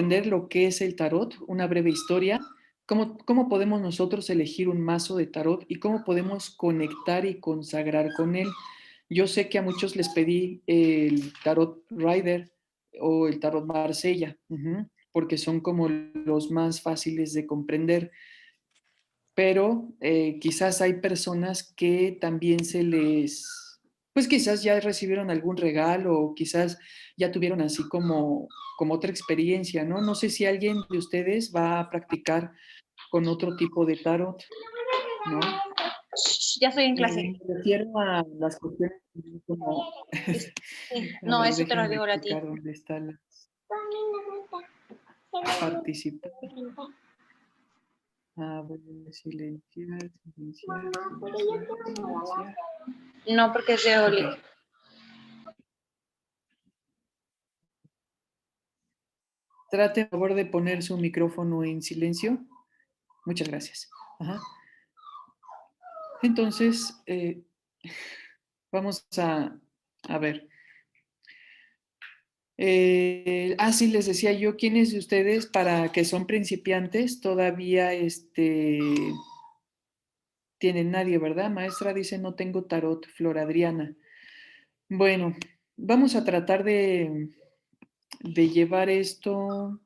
entender lo que es el tarot, una breve historia, cómo podemos nosotros elegir un mazo de tarot y cómo podemos conectar y consagrar con él. Yo sé que a muchos les pedí el tarot Rider o el tarot Marsella, porque son como los más fáciles de comprender, pero quizás hay personas que también pues quizás ya recibieron algún regalo o quizás ya tuvieron así como otra experiencia, ¿no? No sé si alguien de ustedes va a practicar con otro tipo de tarot, ¿no? Ya estoy en clase. Me refiero a las cuestiones como, Sí, a no, ver, eso te lo déjenme digo a ti. checar dónde está la participación. A ver, silenciar, silenciar, silenciar, silenciar. No, porque es de Ok. Oli. Trate, por favor, de poner su micrófono en silencio. Muchas gracias. Ajá. Entonces, vamos a ver. Sí, les decía yo, ¿quiénes de ustedes, para que son principiantes, todavía tienen nadie, ¿verdad? Maestra dice, no tengo tarot, Flor Adriana. Bueno, vamos a tratar de llevar esto.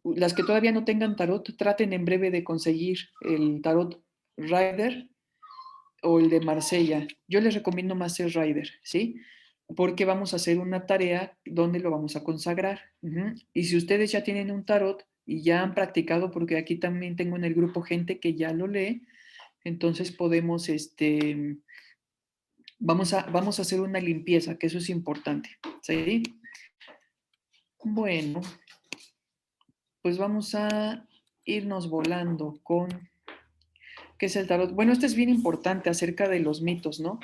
Las que todavía no tengan tarot, traten en breve de conseguir el tarot Rider o el de Marsella. Yo les recomiendo más el Rider, ¿sí? Porque vamos a hacer una tarea donde lo vamos a consagrar. Y si ustedes ya tienen un tarot y ya han practicado, porque aquí también tengo en el grupo gente que ya lo lee, entonces podemos, vamos a hacer una limpieza, que eso es importante, ¿sí? Bueno, pues vamos a irnos volando con qué es el tarot. Bueno, esto es bien importante acerca de los mitos, ¿no?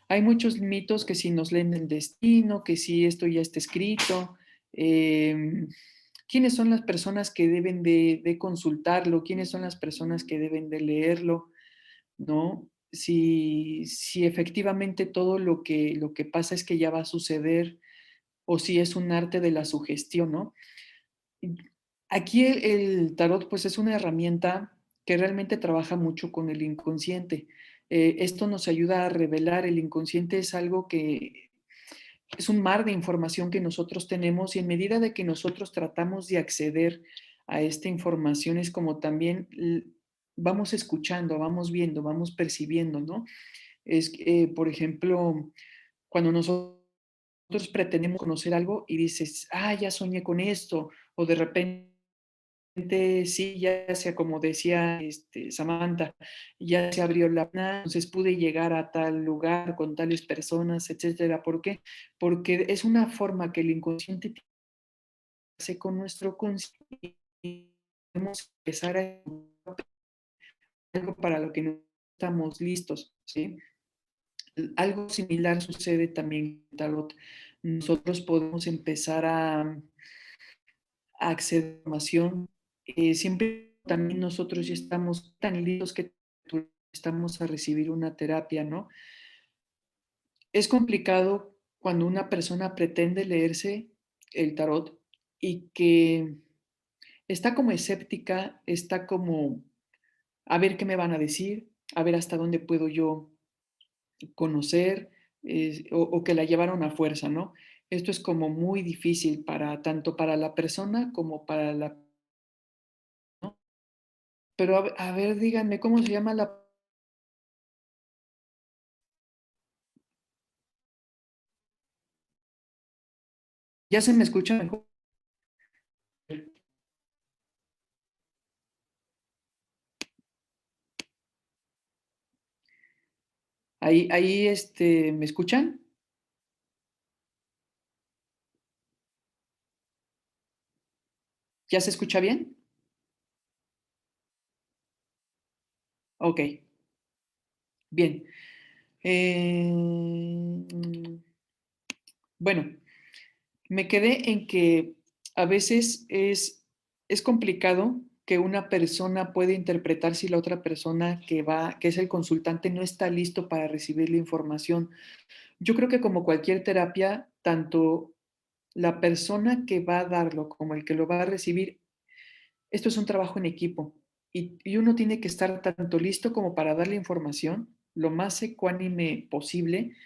Hay muchos mitos que si nos leen el destino, que si esto ya está escrito, quiénes son las personas que deben de consultarlo, quiénes son las personas que deben de leerlo, ¿no? Si efectivamente todo lo que pasa es que ya va a suceder o si es un arte de la sugestión, ¿no? Aquí el tarot pues es una herramienta que realmente trabaja mucho con el inconsciente. Esto nos ayuda a revelar, el inconsciente es algo que es un mar de información que nosotros tenemos y en medida de que nosotros tratamos de acceder a esta información es como también vamos escuchando, vamos viendo, vamos percibiendo, ¿no? Por ejemplo, cuando nosotros pretendemos conocer algo y dices, ya soñé con esto, o de repente sí, ya sea como decía Samantha, ya se abrió la plana, entonces pude llegar a tal lugar con tales personas, etcétera. ¿Por qué? Porque es una forma que el inconsciente hace con nuestro consciente y podemos empezar a algo para lo que no estamos listos, ¿sí? Algo similar sucede también en el tarot. Nosotros podemos empezar a acceder a información. Siempre también nosotros ya estamos tan listos que estamos a recibir una terapia, ¿no? Es complicado cuando una persona pretende leerse el tarot y que está como escéptica, está como a ver qué me van a decir, a ver hasta dónde puedo yo conocer, o que la llevaron a fuerza, ¿no? Esto es como muy difícil para tanto para la persona como para la, ¿no? Pero a ver, díganme, ¿cómo se llama la... ¿Ya se me escucha mejor? Ahí, ¿me escuchan? ¿Ya se escucha bien? Ok, bien. Eh, bueno, me quedé en que a veces es complicado que una persona puede interpretar si la otra persona que es el consultante, no está listo para recibir la información. Yo creo que como cualquier terapia, tanto la persona que va a darlo como el que lo va a recibir, esto es un trabajo en equipo y uno tiene que estar tanto listo como para dar la información, lo más ecuánime posible,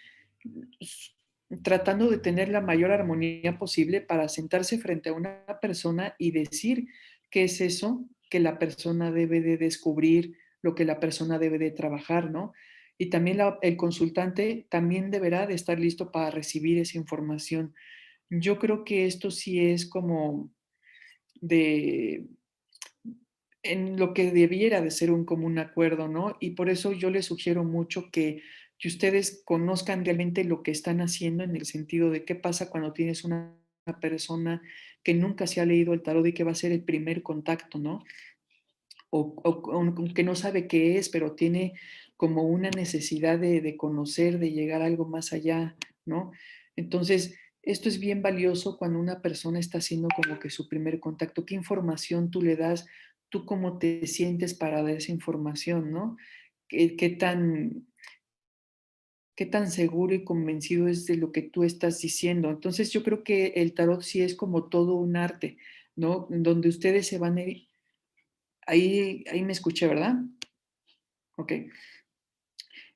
tratando de tener la mayor armonía posible para sentarse frente a una persona y decir qué es eso que la persona debe de descubrir, lo que la persona debe de trabajar, ¿no? Y también el consultante también deberá de estar listo para recibir esa información. Yo creo que esto sí es como de en lo que debiera de ser un común acuerdo, ¿no? Y por eso yo les sugiero mucho que ustedes conozcan realmente lo que están haciendo en el sentido de qué pasa cuando tienes una persona que nunca se ha leído el tarot y que va a ser el primer contacto, ¿no? O que no sabe qué es, pero tiene como una necesidad de conocer, de llegar a algo más allá, ¿no? Entonces, esto es bien valioso cuando una persona está haciendo como que su primer contacto. ¿Qué información tú le das? ¿Tú cómo te sientes para dar esa información, no? ¿Qué tan seguro y convencido es de lo que tú estás diciendo? Entonces, yo creo que el tarot sí es como todo un arte, ¿no? Donde ustedes se van a ir. Ahí me escuché, ¿verdad? Ok.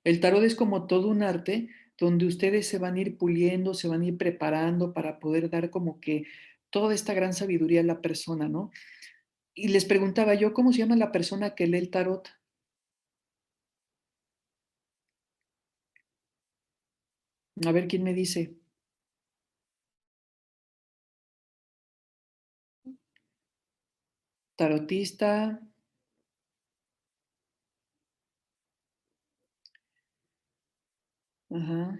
El tarot es como todo un arte donde ustedes se van a ir puliendo, se van a ir preparando para poder dar como que toda esta gran sabiduría a la persona, ¿no? Y les preguntaba yo, ¿cómo se llama la persona que lee el tarot? A ver quién me dice. Tarotista. Ajá.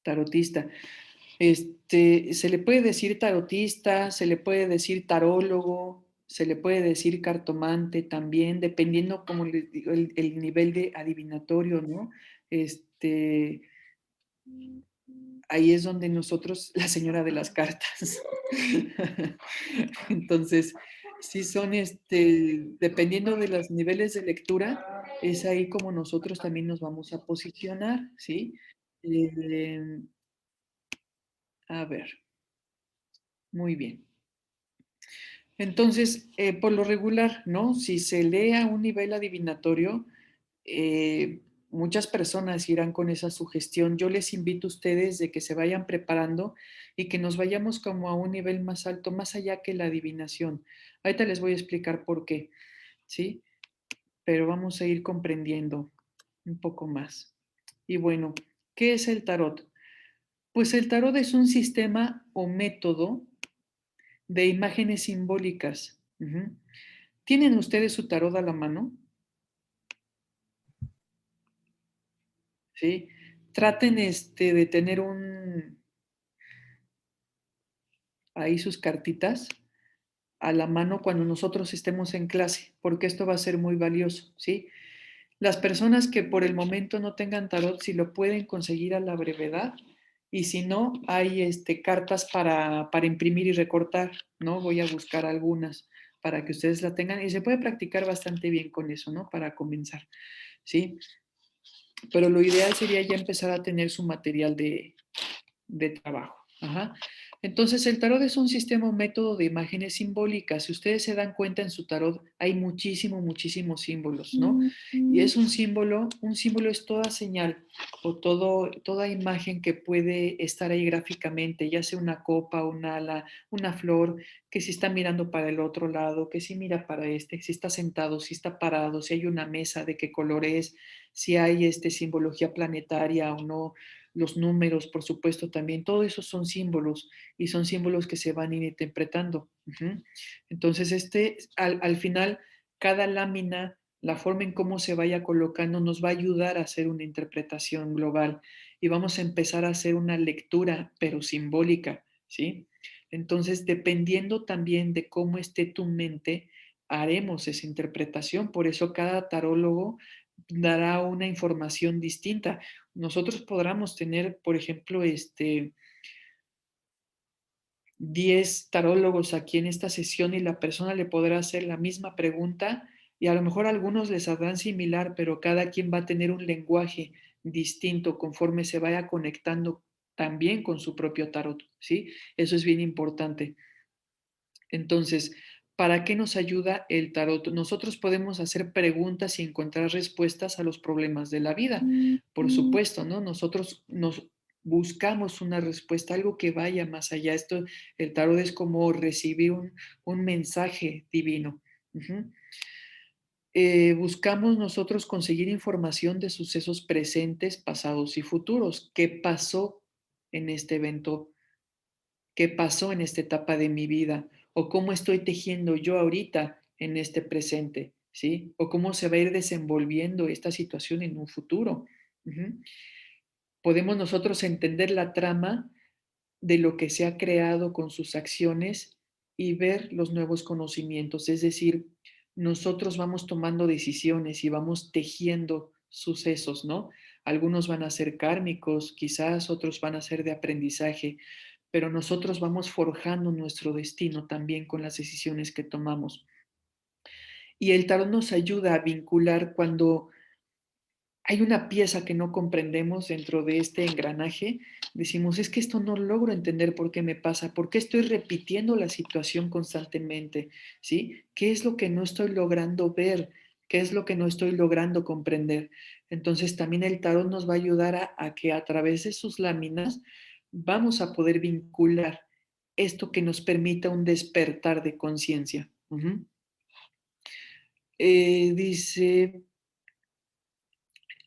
Tarotista. Se le puede decir tarotista, se le puede decir tarólogo, se le puede decir cartomante también, dependiendo, como les digo, el nivel de adivinatorio, ¿no? Este, ahí es donde nosotros, la señora de las cartas. Entonces, sí son, dependiendo de los niveles de lectura, es ahí como nosotros también nos vamos a posicionar, ¿sí? Eh, a ver, muy bien. Entonces, por lo regular, ¿no? Si se lee a un nivel adivinatorio, muchas personas irán con esa sugestión. Yo les invito a ustedes de que se vayan preparando y que nos vayamos como a un nivel más alto, más allá que la adivinación. Ahorita les voy a explicar por qué, ¿sí? Pero vamos a ir comprendiendo un poco más. Y bueno, ¿qué es el tarot? Pues el tarot es un sistema o método de imágenes simbólicas. Ujú. ¿Tienen ustedes su tarot a la mano? ¿Sí? Traten de tener ahí sus cartitas a la mano cuando nosotros estemos en clase, porque esto va a ser muy valioso, ¿sí? Las personas que por el momento no tengan tarot, si lo pueden conseguir a la brevedad, y si no, hay cartas para imprimir y recortar, ¿no? Voy a buscar algunas para que ustedes la tengan y se puede practicar bastante bien con eso, ¿no? Para comenzar, ¿sí? Pero lo ideal sería ya empezar a tener su material de trabajo. Ajá. Entonces, el tarot es un sistema, un método de imágenes simbólicas. Si ustedes se dan cuenta en su tarot, hay muchísimos símbolos, ¿no? Y es un símbolo es toda señal o toda imagen que puede estar ahí gráficamente, ya sea una copa, un ala, una flor, que si está mirando para el otro lado, que si mira para si está sentado, si está parado, si hay una mesa, de qué color es, si hay simbología planetaria o no, los números, por supuesto, también, todo eso son símbolos y son símbolos que se van a ir interpretando. Ujú. Entonces, al final, cada lámina, la forma en cómo se vaya colocando, nos va a ayudar a hacer una interpretación global y vamos a empezar a hacer una lectura, pero simbólica, ¿sí? Entonces, dependiendo también de cómo esté tu mente, haremos esa interpretación. Por eso cada tarólogo dará una información distinta. Nosotros podamos tener, por ejemplo, 10 tarólogos aquí en esta sesión y la persona le podrá hacer la misma pregunta y a lo mejor algunos les harán similar, pero cada quien va a tener un lenguaje distinto conforme se vaya conectando también con su propio tarot, ¿sí? Eso es bien importante. Entonces, ¿para qué nos ayuda el tarot? Nosotros podemos hacer preguntas y encontrar respuestas a los problemas de la vida. Por supuesto, ¿no? Nosotros nos buscamos una respuesta, algo que vaya más allá. Esto, el tarot es como recibir un mensaje divino. Ujú. Buscamos nosotros conseguir información de sucesos presentes, pasados y futuros. ¿Qué pasó en este evento? ¿Qué pasó en esta etapa de mi vida? ¿O cómo estoy tejiendo yo ahorita en este presente? ¿Sí? ¿O cómo se va a ir desenvolviendo esta situación en un futuro? Ujú. Podemos nosotros entender la trama de lo que se ha creado con sus acciones y ver los nuevos conocimientos. Es decir, nosotros vamos tomando decisiones y vamos tejiendo sucesos, ¿no? Algunos van a ser kármicos, quizás otros van a ser de aprendizaje, pero nosotros vamos forjando nuestro destino también con las decisiones que tomamos. Y el tarot nos ayuda a vincular cuando hay una pieza que no comprendemos dentro de este engranaje, decimos, es que esto no logro entender por qué me pasa, por qué estoy repitiendo la situación constantemente, ¿sí? ¿Qué es lo que no estoy logrando ver? ¿Qué es lo que no estoy logrando comprender? Entonces también el tarot nos va a ayudar a que a través de sus láminas vamos a poder vincular esto que nos permita un despertar de conciencia. Dice,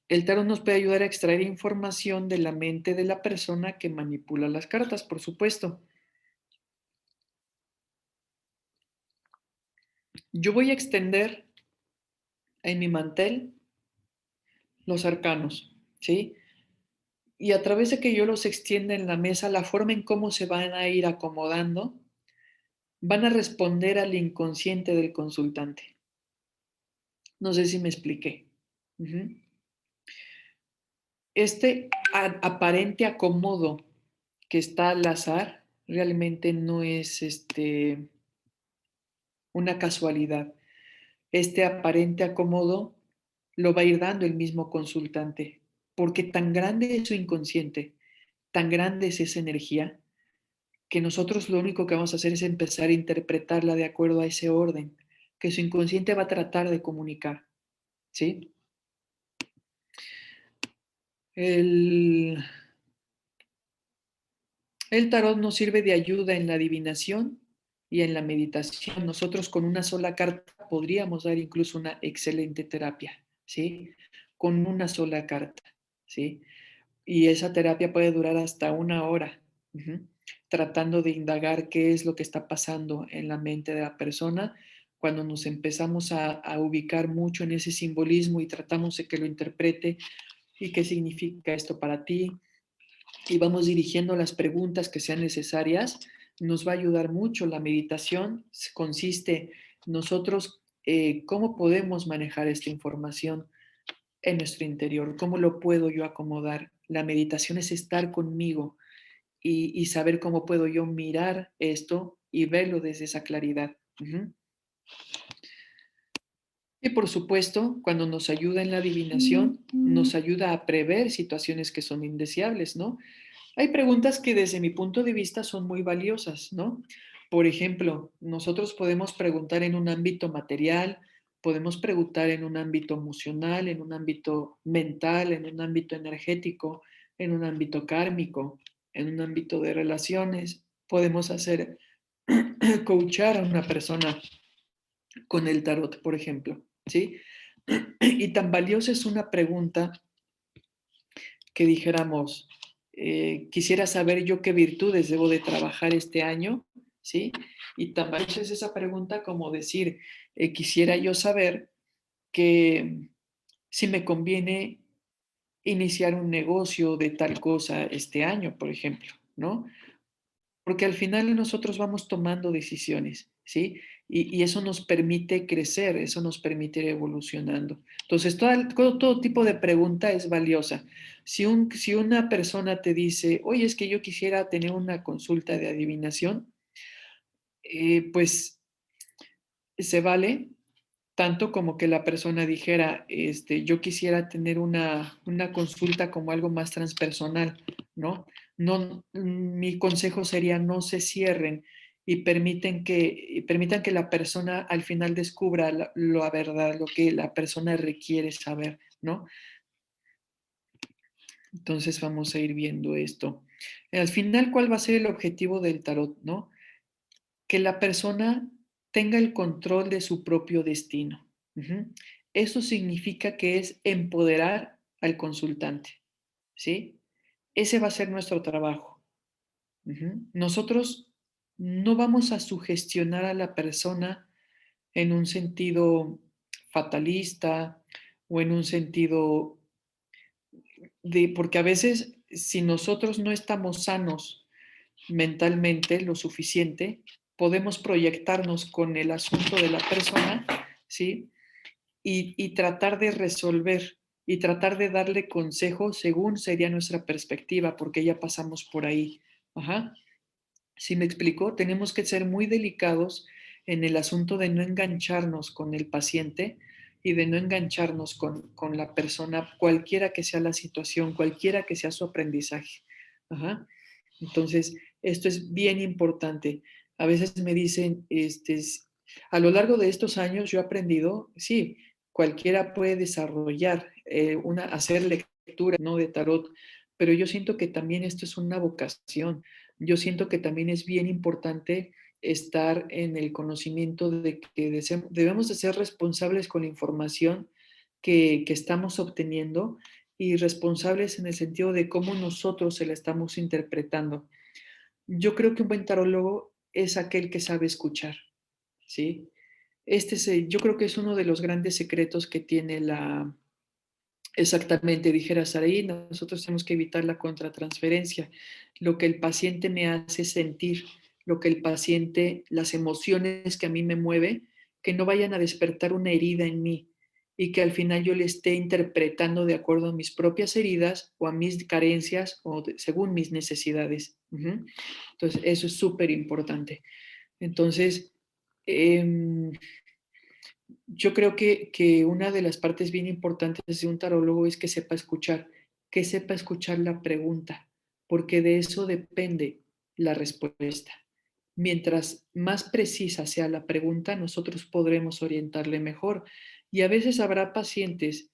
el tarot nos puede ayudar a extraer información de la mente de la persona que manipula las cartas, por supuesto. Yo voy a extender en mi mantel los arcanos, ¿sí? Y a través de que yo los extienda en la mesa, la forma en cómo se van a ir acomodando, van a responder al inconsciente del consultante. No sé si me expliqué. Ujú. Este aparente acomodo que está al azar realmente no es una casualidad. Este aparente acomodo lo va a ir dando el mismo consultante, porque tan grande es su inconsciente, tan grande es esa energía, que nosotros lo único que vamos a hacer es empezar a interpretarla de acuerdo a ese orden que su inconsciente va a tratar de comunicar, ¿sí? El, el tarot nos sirve de ayuda en la adivinación y en la meditación. Nosotros con una sola carta podríamos dar incluso una excelente terapia, ¿sí? Con una sola carta, ¿sí? Y esa terapia puede durar hasta 1 hora, tratando de indagar qué es lo que está pasando en la mente de la persona cuando nos empezamos a ubicar mucho en ese simbolismo y tratamos de que lo interprete y qué significa esto para ti y vamos dirigiendo las preguntas que sean necesarias, nos va a ayudar mucho. La meditación consiste nosotros cómo podemos manejar esta información en nuestro interior, cómo lo puedo yo acomodar. La meditación es estar conmigo y saber cómo puedo yo mirar esto y verlo desde esa claridad. Y por supuesto, cuando nos ayuda en la adivinación, nos ayuda a prever situaciones que son indeseables, ¿no? Hay preguntas que desde mi punto de vista son muy valiosas, ¿no? Por ejemplo, nosotros podemos preguntar en un ámbito material, podemos preguntar en un ámbito emocional, en un ámbito mental, en un ámbito energético, en un ámbito kármico, en un ámbito de relaciones. Podemos hacer coachar a una persona con el tarot, por ejemplo, ¿sí? Y tan valiosa es una pregunta que dijéramos, quisiera saber yo qué virtudes debo de trabajar este año, ¿sí? Y tan valiosa es esa pregunta como decir, quisiera yo saber que si me conviene iniciar un negocio de tal cosa este año, por ejemplo, ¿no? Porque al final nosotros vamos tomando decisiones, ¿sí? Y eso nos permite crecer, eso nos permite ir evolucionando. Entonces, todo tipo de pregunta es valiosa. Si una persona te dice, oye, es que yo quisiera tener una consulta de adivinación, pues se vale, tanto como que la persona dijera, yo quisiera tener una consulta como algo más transpersonal, ¿no? No, mi consejo sería no se cierren y permitan que la persona al final descubra la verdad, lo que la persona requiere saber, ¿no? Entonces vamos a ir viendo esto. Al final, ¿cuál va a ser el objetivo del tarot, no? Que la persona tenga el control de su propio destino. Ujú. Eso significa que es empoderar al consultante, ¿sí? Ese va a ser nuestro trabajo. Ujú. Nosotros no vamos a sugestionar a la persona en un sentido fatalista o en un sentido porque a veces si nosotros no estamos sanos mentalmente lo suficiente, podemos proyectarnos con el asunto de la persona, ¿sí? Y tratar de resolver y tratar de darle consejo según sería nuestra perspectiva, porque ya pasamos por ahí. Ajá. ¿Sí me explico? Tenemos que ser muy delicados en el asunto de no engancharnos con el paciente y de no engancharnos con la persona, cualquiera que sea la situación, cualquiera que sea su aprendizaje. Ajá. Entonces, esto es bien importante. A veces me dicen, a lo largo de estos años yo he aprendido, sí, cualquiera puede desarrollar, hacer lectura, ¿no? De tarot, pero yo siento que también esto es una vocación. Yo siento que también es bien importante estar en el conocimiento de que debemos de ser responsables con la información que estamos obteniendo y responsables en el sentido de cómo nosotros se la estamos interpretando. Yo creo que un buen tarólogo es aquel que sabe escuchar, ¿sí? Yo creo que es uno de los grandes secretos que tiene exactamente, dijera Saraí, nosotros tenemos que evitar la contratransferencia, lo que el paciente me hace sentir, lo que el paciente, las emociones que a mí me mueve, que no vayan a despertar una herida en mí y que al final yo le esté interpretando de acuerdo a mis propias heridas o a mis carencias o según mis necesidades. Ujú. Entonces, eso es súper importante. Entonces, eh, yo creo que una de las partes bien importantes de un tarólogo es que sepa escuchar la pregunta, porque de eso depende la respuesta. Mientras más precisa sea la pregunta, nosotros podremos orientarle mejor. Y a veces habrá pacientes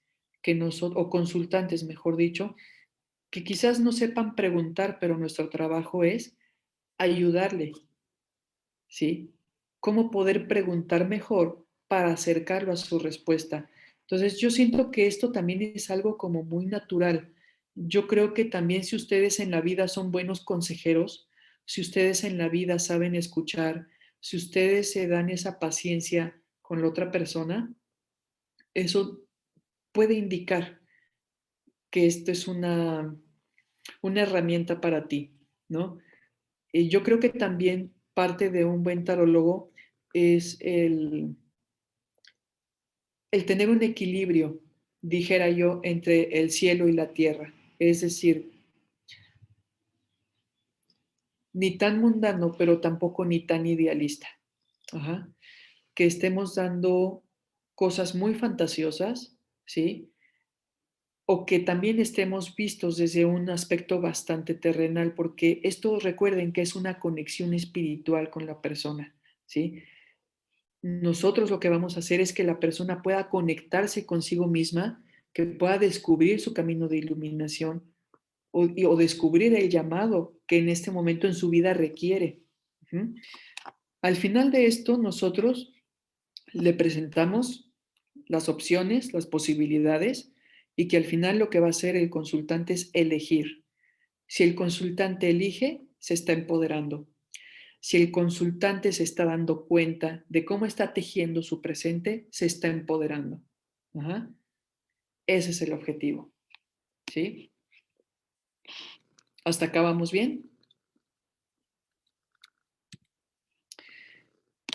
o consultantes, mejor dicho, que quizás no sepan preguntar, pero nuestro trabajo es ayudarle, ¿sí? Cómo poder preguntar mejor para acercarlo a su respuesta. Entonces, yo siento que esto también es algo como muy natural. Yo creo que también si ustedes en la vida son buenos consejeros, si ustedes en la vida saben escuchar, si ustedes se dan esa paciencia con la otra persona, eso puede indicar que esto es una herramienta para ti, ¿no? Y yo creo que también parte de un buen tarólogo es el tener un equilibrio, dijera yo, entre el cielo y la tierra. Es decir, ni tan mundano, pero tampoco ni tan idealista. Ajá. Que estemos dando cosas muy fantasiosas, ¿sí? O que también estemos vistos desde un aspecto bastante terrenal, porque esto recuerden que es una conexión espiritual con la persona, ¿sí? Nosotros lo que vamos a hacer es que la persona pueda conectarse consigo misma, que pueda descubrir su camino de iluminación o descubrir el llamado que en este momento en su vida requiere. Ujú. Al final de esto, nosotros le presentamos las opciones, las posibilidades y que al final lo que va a hacer el consultante es elegir. Si el consultante elige, se está empoderando. Si el consultante se está dando cuenta de cómo está tejiendo su presente, se está empoderando. Ajá. Ese es el objetivo. ¿Sí? ¿Hasta acá vamos bien?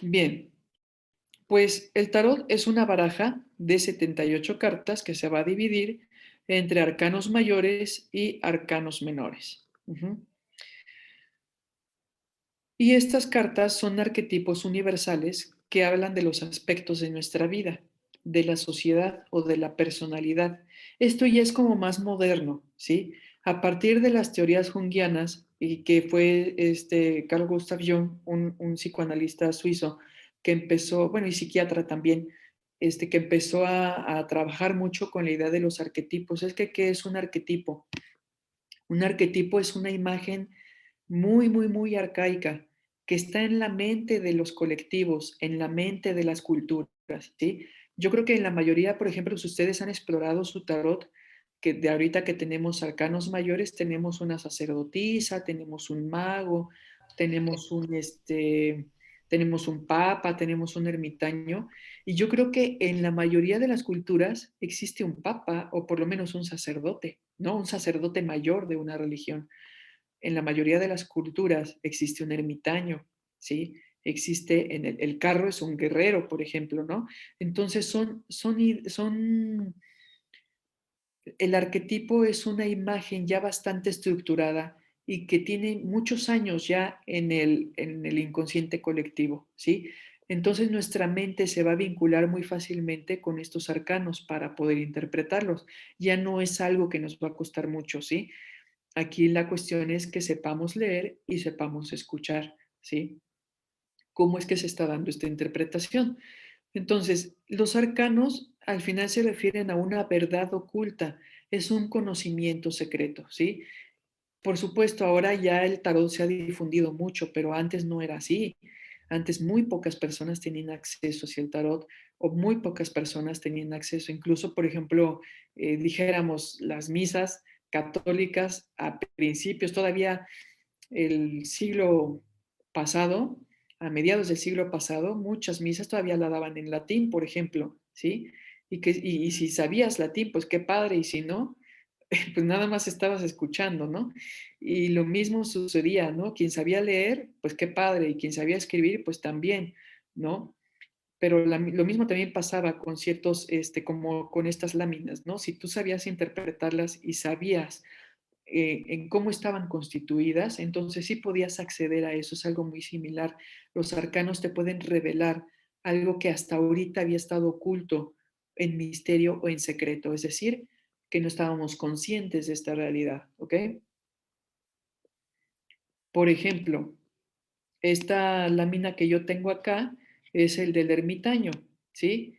Bien, pues el tarot es una baraja de 78 cartas que se va a dividir entre arcanos mayores y arcanos menores. Ujú. Y estas cartas son arquetipos universales que hablan de los aspectos de nuestra vida. de la sociedad o de la personalidad. Esto ya es como más moderno, ¿sí? A partir de las teorías junguianas, y que fue Carl Gustav Jung, un psicoanalista suizo, que empezó, bueno, y psiquiatra también, que empezó a trabajar mucho con la idea de los arquetipos. Es que, ¿qué es un arquetipo? Un arquetipo es una imagen muy, muy, muy arcaica que está en la mente de los colectivos, en la mente de las culturas, ¿sí? Yo creo que en la mayoría, por ejemplo, si ustedes han explorado su tarot, que de ahorita que tenemos arcanos mayores, tenemos una sacerdotisa, tenemos un mago, tenemos tenemos un papa, tenemos un ermitaño, y yo creo que en la mayoría de las culturas existe un papa o por lo menos un sacerdote, ¿no? Un sacerdote mayor de una religión. En la mayoría de las culturas existe un ermitaño, ¿sí? Existe el carro es un guerrero, por ejemplo, ¿no? Entonces el arquetipo es una imagen ya bastante estructurada y que tiene muchos años ya en el inconsciente colectivo, ¿sí? Entonces nuestra mente se va a vincular muy fácilmente con estos arcanos para poder interpretarlos. Ya no es algo que nos va a costar mucho, ¿sí? Aquí la cuestión es que sepamos leer y sepamos escuchar, ¿sí? ¿Cómo es que se está dando esta interpretación? Entonces, los arcanos al final se refieren a una verdad oculta, es un conocimiento secreto, ¿sí? Por supuesto, ahora ya el tarot se ha difundido mucho, pero antes no era así. Antes muy pocas personas tenían acceso hacia el tarot o muy pocas personas tenían acceso. Incluso, por ejemplo, dijéramos las misas católicas a principios, todavía el siglo pasado, a mediados del siglo pasado, muchas misas todavía la daban en latín, por ejemplo, ¿sí? Y si sabías latín, pues qué padre, y si no, pues nada más estabas escuchando, ¿no? Y lo mismo sucedía, ¿no? Quien sabía leer, pues qué padre, y quien sabía escribir, pues también, ¿no? Pero lo mismo también pasaba con ciertos, como con estas láminas, ¿no? Si tú sabías interpretarlas y sabías en cómo estaban constituidas, entonces sí podías acceder a eso, es algo muy similar. Los arcanos te pueden revelar algo que hasta ahorita había estado oculto en misterio o en secreto, es decir, que no estábamos conscientes de esta realidad, ¿ok? Por ejemplo, esta lámina que yo tengo acá es el del ermitaño, ¿sí?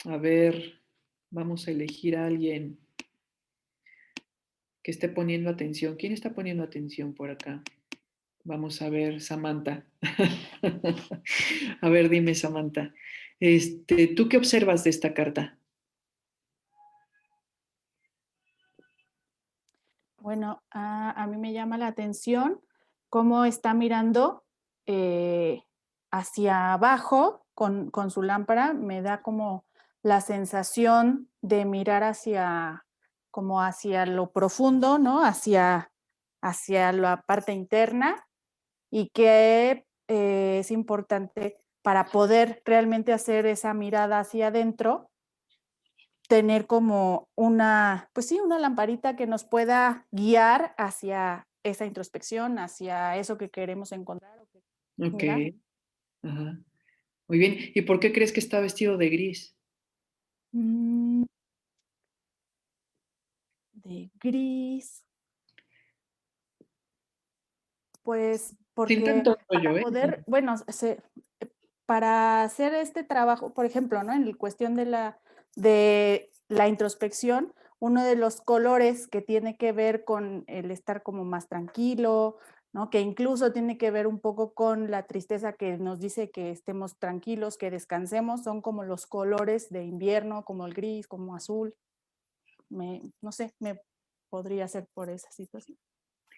A ver, vamos a elegir a alguien que esté poniendo atención. ¿Quién está poniendo atención por acá? Vamos a ver, Samantha. A ver, dime, Samantha. ¿Tú qué observas de esta carta? Bueno, a mí me llama la atención cómo está mirando eh, hacia abajo con su lámpara. Me da como la sensación de mirar hacia, como hacia lo profundo, ¿no? Hacia la parte interna y que es importante para poder realmente hacer esa mirada hacia adentro, tener como una, pues sí, una lamparita que nos pueda guiar hacia esa introspección, hacia eso que queremos encontrar o que Ok, mirar. ajá. Muy bien. ¿Y por qué crees que está vestido de gris? Mm, de gris, pues Sin porque tanto rollo, para ¿eh? poder, bueno, para hacer este trabajo, por ejemplo, ¿no? En la cuestión de la introspección, uno de los colores que tiene que ver con el estar como más tranquilo, ¿no? Que incluso tiene que ver un poco con la tristeza que nos dice que estemos tranquilos, que descansemos, son como los colores de invierno, como el gris, como azul. No sé, me podría ser por esa situación.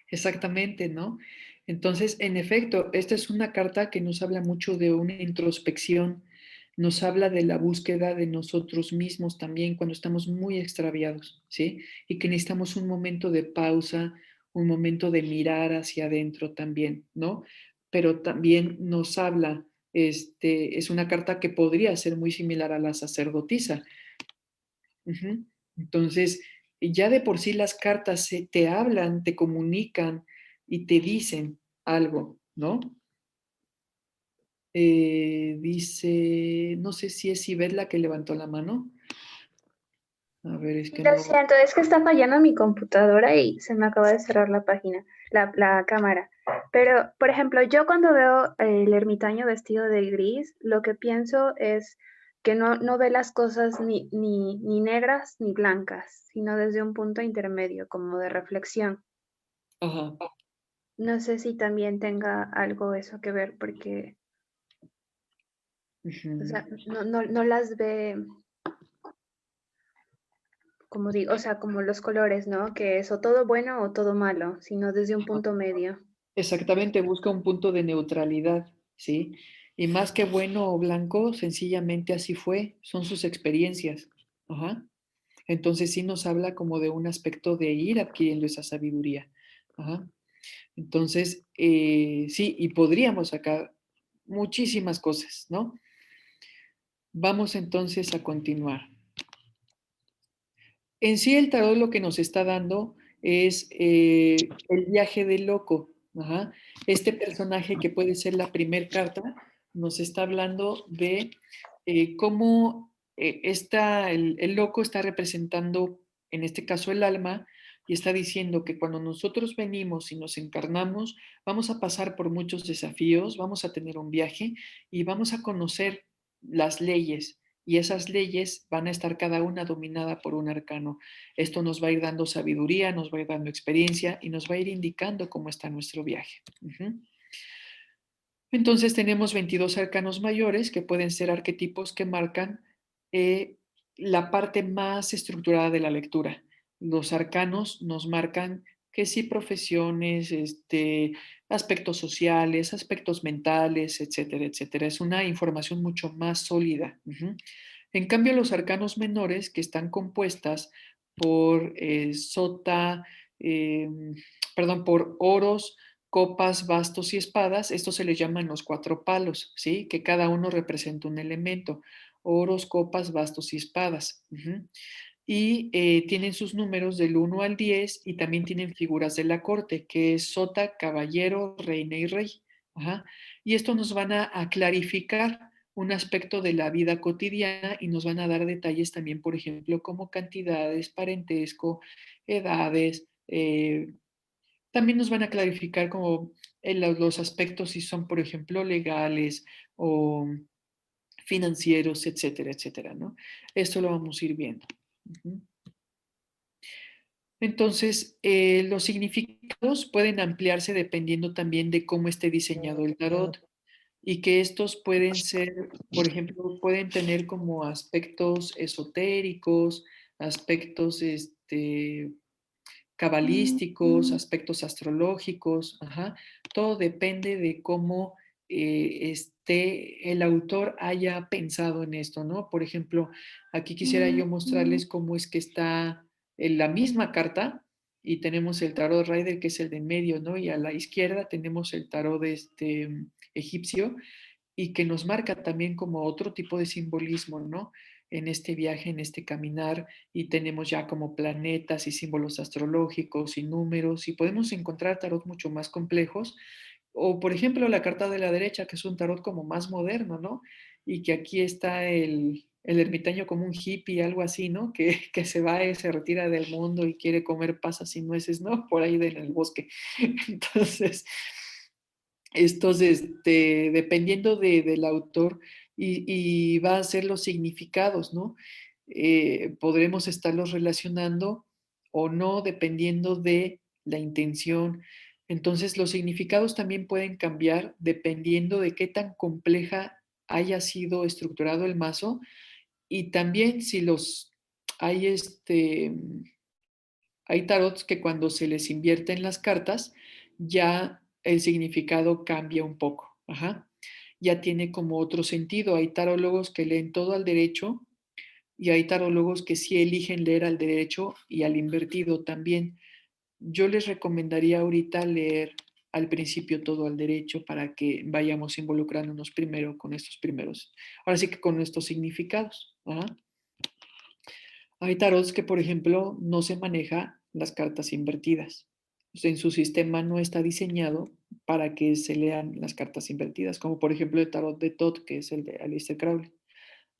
Exactamente, ¿no? Entonces, en efecto, esta es una carta que nos habla mucho de una introspección, nos habla de la búsqueda de nosotros mismos también cuando estamos muy extraviados, ¿sí? Y que necesitamos un momento de pausa, un momento de mirar hacia adentro también, ¿no? Pero también nos habla, es una carta que podría ser muy similar a la sacerdotisa. Ujú. Entonces, ya de por sí las cartas te hablan, te comunican y te dicen algo, ¿no? Dice, no sé si es Ivette la que levantó la mano. A ver, es que Lo no. siento, es que está fallando mi computadora y se me acaba de cerrar la página, la cámara. Pero, por ejemplo, yo cuando veo el ermitaño vestido de gris, lo que pienso es que no ve las cosas ni negras ni blancas, sino desde un punto intermedio, como de reflexión. Ajá. No sé si también tenga algo eso que ver, porque, o sea, no las ve, como digo, o sea, como los colores, ¿no? Que es o todo bueno o todo malo, sino desde un punto medio. Exactamente, busca un punto de neutralidad, ¿sí? Y más que bueno o blanco, sencillamente así fue, son sus experiencias. Ajá. Entonces sí nos habla como de un aspecto de ir adquiriendo esa sabiduría. Ajá. Entonces, sí, y podríamos sacar muchísimas cosas, ¿no? Vamos entonces a continuar. En sí, el tarot lo que nos está dando es el viaje del loco. Ajá. Este personaje que puede ser la primer carta nos está hablando de cómo el loco está representando, en este caso, el alma y está diciendo que cuando nosotros venimos y nos encarnamos, vamos a pasar por muchos desafíos, vamos a tener un viaje y vamos a conocer las leyes y esas leyes van a estar cada una dominada por un arcano. Esto nos va a ir dando sabiduría, nos va a ir dando experiencia y nos va a ir indicando cómo está nuestro viaje. Entonces tenemos 22 arcanos mayores que pueden ser arquetipos que marcan eh, la parte más estructurada de la lectura. Los arcanos nos marcan que sí profesiones, aspectos sociales, aspectos mentales, etcétera, etcétera. Es una información mucho más sólida. En cambio, los arcanos menores, que están compuestas por sota, eh, perdón, por oros, copas, bastos y espadas, estos se les llaman los cuatro palos, ¿sí? Que cada uno representa un elemento, oros, copas, bastos y espadas. Y tienen sus números del 1 al 10 y también tienen figuras de la corte, que es sota, caballero, reina y rey. Ajá. Y esto nos van a clarificar un aspecto de la vida cotidiana y nos van a dar detalles también, por ejemplo, como cantidades, parentesco, edades. También nos van a clarificar como los aspectos si son, por ejemplo, legales o financieros, etcétera, etcétera, ¿no? Esto lo vamos a ir viendo. Ujú. Entonces, los significados pueden ampliarse dependiendo también de cómo esté diseñado el tarot y que estos pueden ser, por ejemplo, pueden tener como aspectos esotéricos, aspectos cabalísticos, aspectos astrológicos, ajá. Todo depende de cómo el autor haya pensado en esto, ¿no? Por ejemplo, aquí quisiera yo mostrarles cómo es que está en la misma carta y tenemos el tarot Rider, que es el de en medio, ¿no? Y a la izquierda tenemos el tarot de egipcio y que nos marca también como otro tipo de simbolismo, ¿no? En este viaje, en este caminar, y tenemos ya como planetas y símbolos astrológicos y números, y podemos encontrar tarot mucho más complejos, o por ejemplo la carta de la derecha, que es un tarot como más moderno, ¿no? Y que aquí está el ermitaño como un hippie, algo así, ¿no? Que se va y se retira del mundo y quiere comer pasas y nueces, ¿no? Por ahí en el bosque. Entonces, estos, dependiendo del autor y va a ser los significados, ¿no? Podremos estarlos relacionando o no dependiendo de la intención. Entonces, los significados también pueden cambiar dependiendo de qué tan compleja haya sido estructurado el mazo y también si los hay hay tarots que cuando se les invierten las cartas, ya el significado cambia un poco. Ajá. Ya tiene como otro sentido. Hay tarólogos que leen todo al derecho y hay tarólogos que sí eligen leer al derecho y al invertido también. Yo les recomendaría ahorita leer al principio todo al derecho para que vayamos involucrándonos primero con estos primeros. Ahora sí que con estos significados. Ajá. Hay tarots que, por ejemplo, no se maneja las cartas invertidas. O sea, en su sistema no está diseñado para que se lean las cartas invertidas, como por ejemplo el tarot de Thoth, que es el de Aleister Crowley.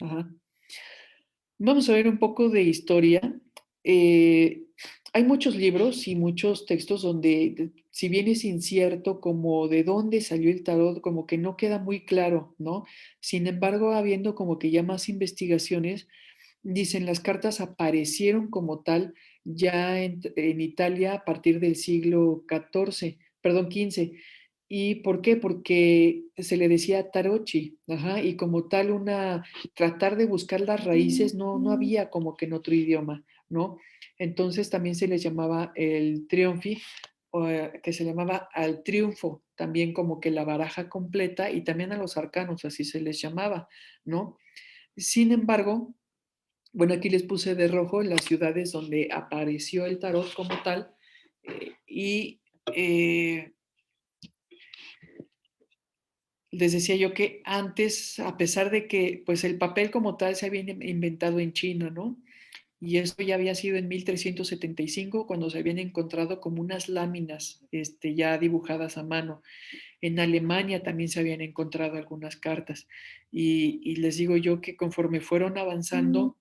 Ajá. Vamos a ver un poco de historia. Eh, Hay muchos libros y muchos textos donde, si bien es incierto como de dónde salió el tarot, como que no queda muy claro, ¿no? Sin embargo, habiendo como que ya más investigaciones, dicen las cartas aparecieron como tal ya en Italia a partir del siglo XIV, perdón, XV. ¿Y por qué? Porque se le decía tarocchi, ajá, y como tal tratar de buscar las raíces, no había como que en otro idioma, ¿no? Entonces también se les llamaba el triunfi, que se llamaba al triunfo, también como que la baraja completa y también a los arcanos, así se les llamaba, ¿no? Sin embargo, bueno, aquí les puse de rojo las ciudades donde apareció el tarot como tal y les decía yo que antes, a pesar de que pues el papel como tal se había inventado en China, ¿no? Y eso ya había sido en 1375 cuando se habían encontrado como unas láminas ya dibujadas a mano. En Alemania también se habían encontrado algunas cartas. Y les digo yo que conforme fueron avanzando,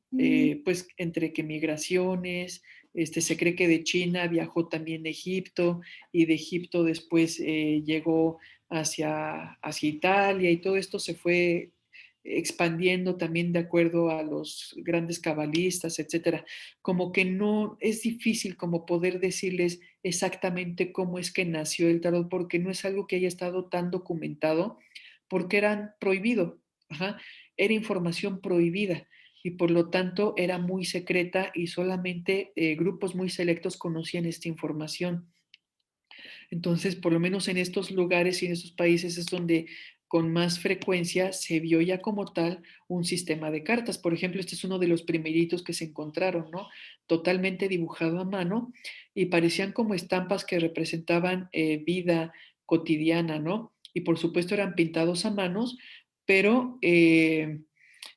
pues entre que migraciones, se cree que de China viajó también a Egipto y de Egipto después llegó hacia Italia y todo esto se fue expandiendo también de acuerdo a los grandes cabalistas, etcétera. Como que no es difícil como poder decirles exactamente cómo es que nació el tarot, porque no es algo que haya estado tan documentado, porque eran prohibido, ajá, era información prohibida y por lo tanto era muy secreta y solamente grupos muy selectos conocían esta información. Entonces, por lo menos en estos lugares y en estos países es donde con más frecuencia se vio ya como tal un sistema de cartas. Por ejemplo, este es uno de los primeritos que se encontraron, ¿no? Totalmente dibujado a mano y parecían como estampas que representaban vida cotidiana, ¿no? Y por supuesto eran pintados a manos, pero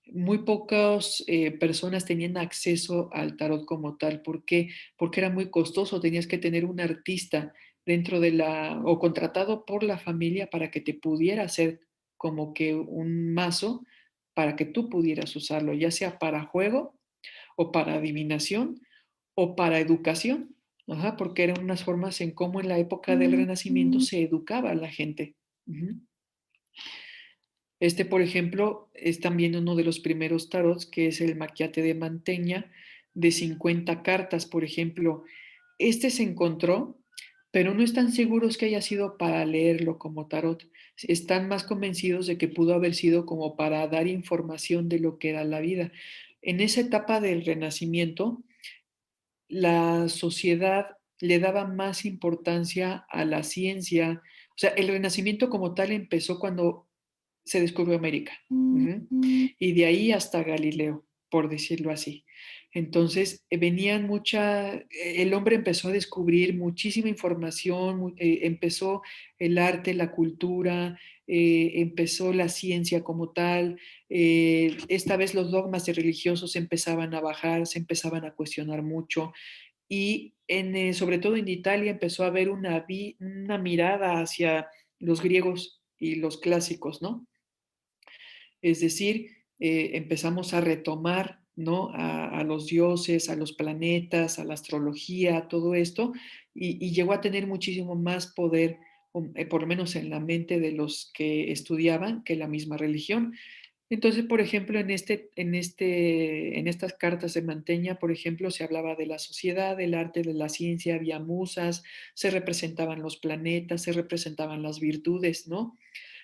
muy pocas personas tenían acceso al tarot como tal. ¿Por qué? Porque era muy costoso, tenías que tener un artista dentro o contratado por la familia para que te pudiera hacer como que un mazo para que tú pudieras usarlo, ya sea para juego o para adivinación o para educación. Ajá, porque eran unas formas en cómo en la época del Renacimiento se educaba a la gente. Ujú. Por ejemplo, es también uno de los primeros tarots, que es el Maquiate de Manteña, de 50 cartas, por ejemplo. Se encontró, pero no están seguros que haya sido para leerlo como tarot. Están más convencidos de que pudo haber sido como para dar información de lo que era la vida. En esa etapa del Renacimiento, la sociedad le daba más importancia a la ciencia. O sea, el Renacimiento como tal empezó cuando se descubrió América. Ujú. Y de ahí hasta Galileo, por decirlo así. Entonces, el hombre empezó a descubrir muchísima información, empezó el arte, la cultura, empezó la ciencia como tal. Esta vez los dogmas de religiosos empezaban a bajar, se empezaban a cuestionar mucho y sobre todo en Italia empezó a haber una mirada hacia los griegos y los clásicos, ¿no? Es decir, empezamos a retomar, ¿no? A los dioses, a los planetas, a la astrología, todo esto, y llegó a tener muchísimo más poder, por lo menos en la mente de los que estudiaban, que la misma religión. Entonces, por ejemplo, en estas cartas de Manteña, por ejemplo, se hablaba de la sociedad, del arte, de la ciencia, había musas, se representaban los planetas, se representaban las virtudes, ¿no?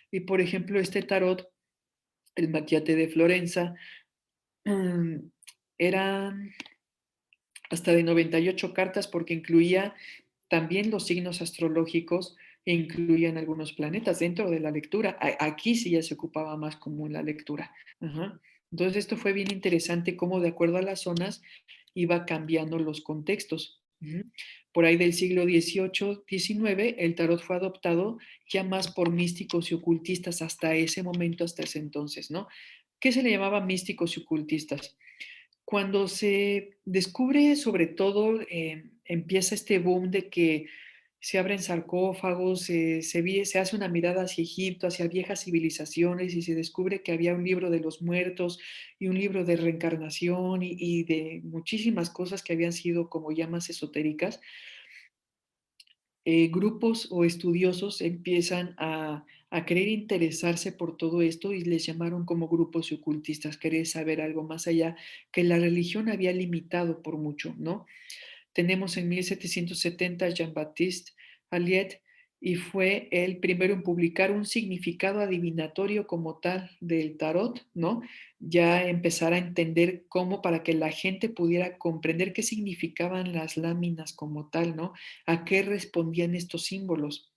Y por ejemplo, este tarot, el Maquiate de Florenza, mm, eran hasta de 98 cartas porque incluía también los signos astrológicos e incluían algunos planetas dentro de la lectura. Aquí sí ya se ocupaba más como en la lectura. Ajá. Entonces esto fue bien interesante cómo de acuerdo a las zonas iba cambiando los contextos. Ujú. Por ahí del siglo XVIII, XIX, el tarot fue adoptado ya más por místicos y ocultistas hasta ese momento, hasta ese entonces, ¿no? ¿Qué se le llamaba místicos y ocultistas? Cuando se descubre, sobre todo, empieza este boom de que se abren sarcófagos, se hace una mirada hacia Egipto, hacia viejas civilizaciones y se descubre que había un libro de los muertos y un libro de reencarnación y de muchísimas cosas que habían sido como llamas esotéricas. Grupos o estudiosos empiezan a querer interesarse por todo esto y les llamaron como grupos ocultistas, querer saber algo más allá que la religión había limitado por mucho, ¿no? Tenemos en 1770 a Jean-Baptiste Alliot y fue el primero en publicar un significado adivinatorio como tal del tarot, ¿no? Ya empezar a entender cómo para que la gente pudiera comprender qué significaban las láminas como tal, ¿no? A qué respondían estos símbolos.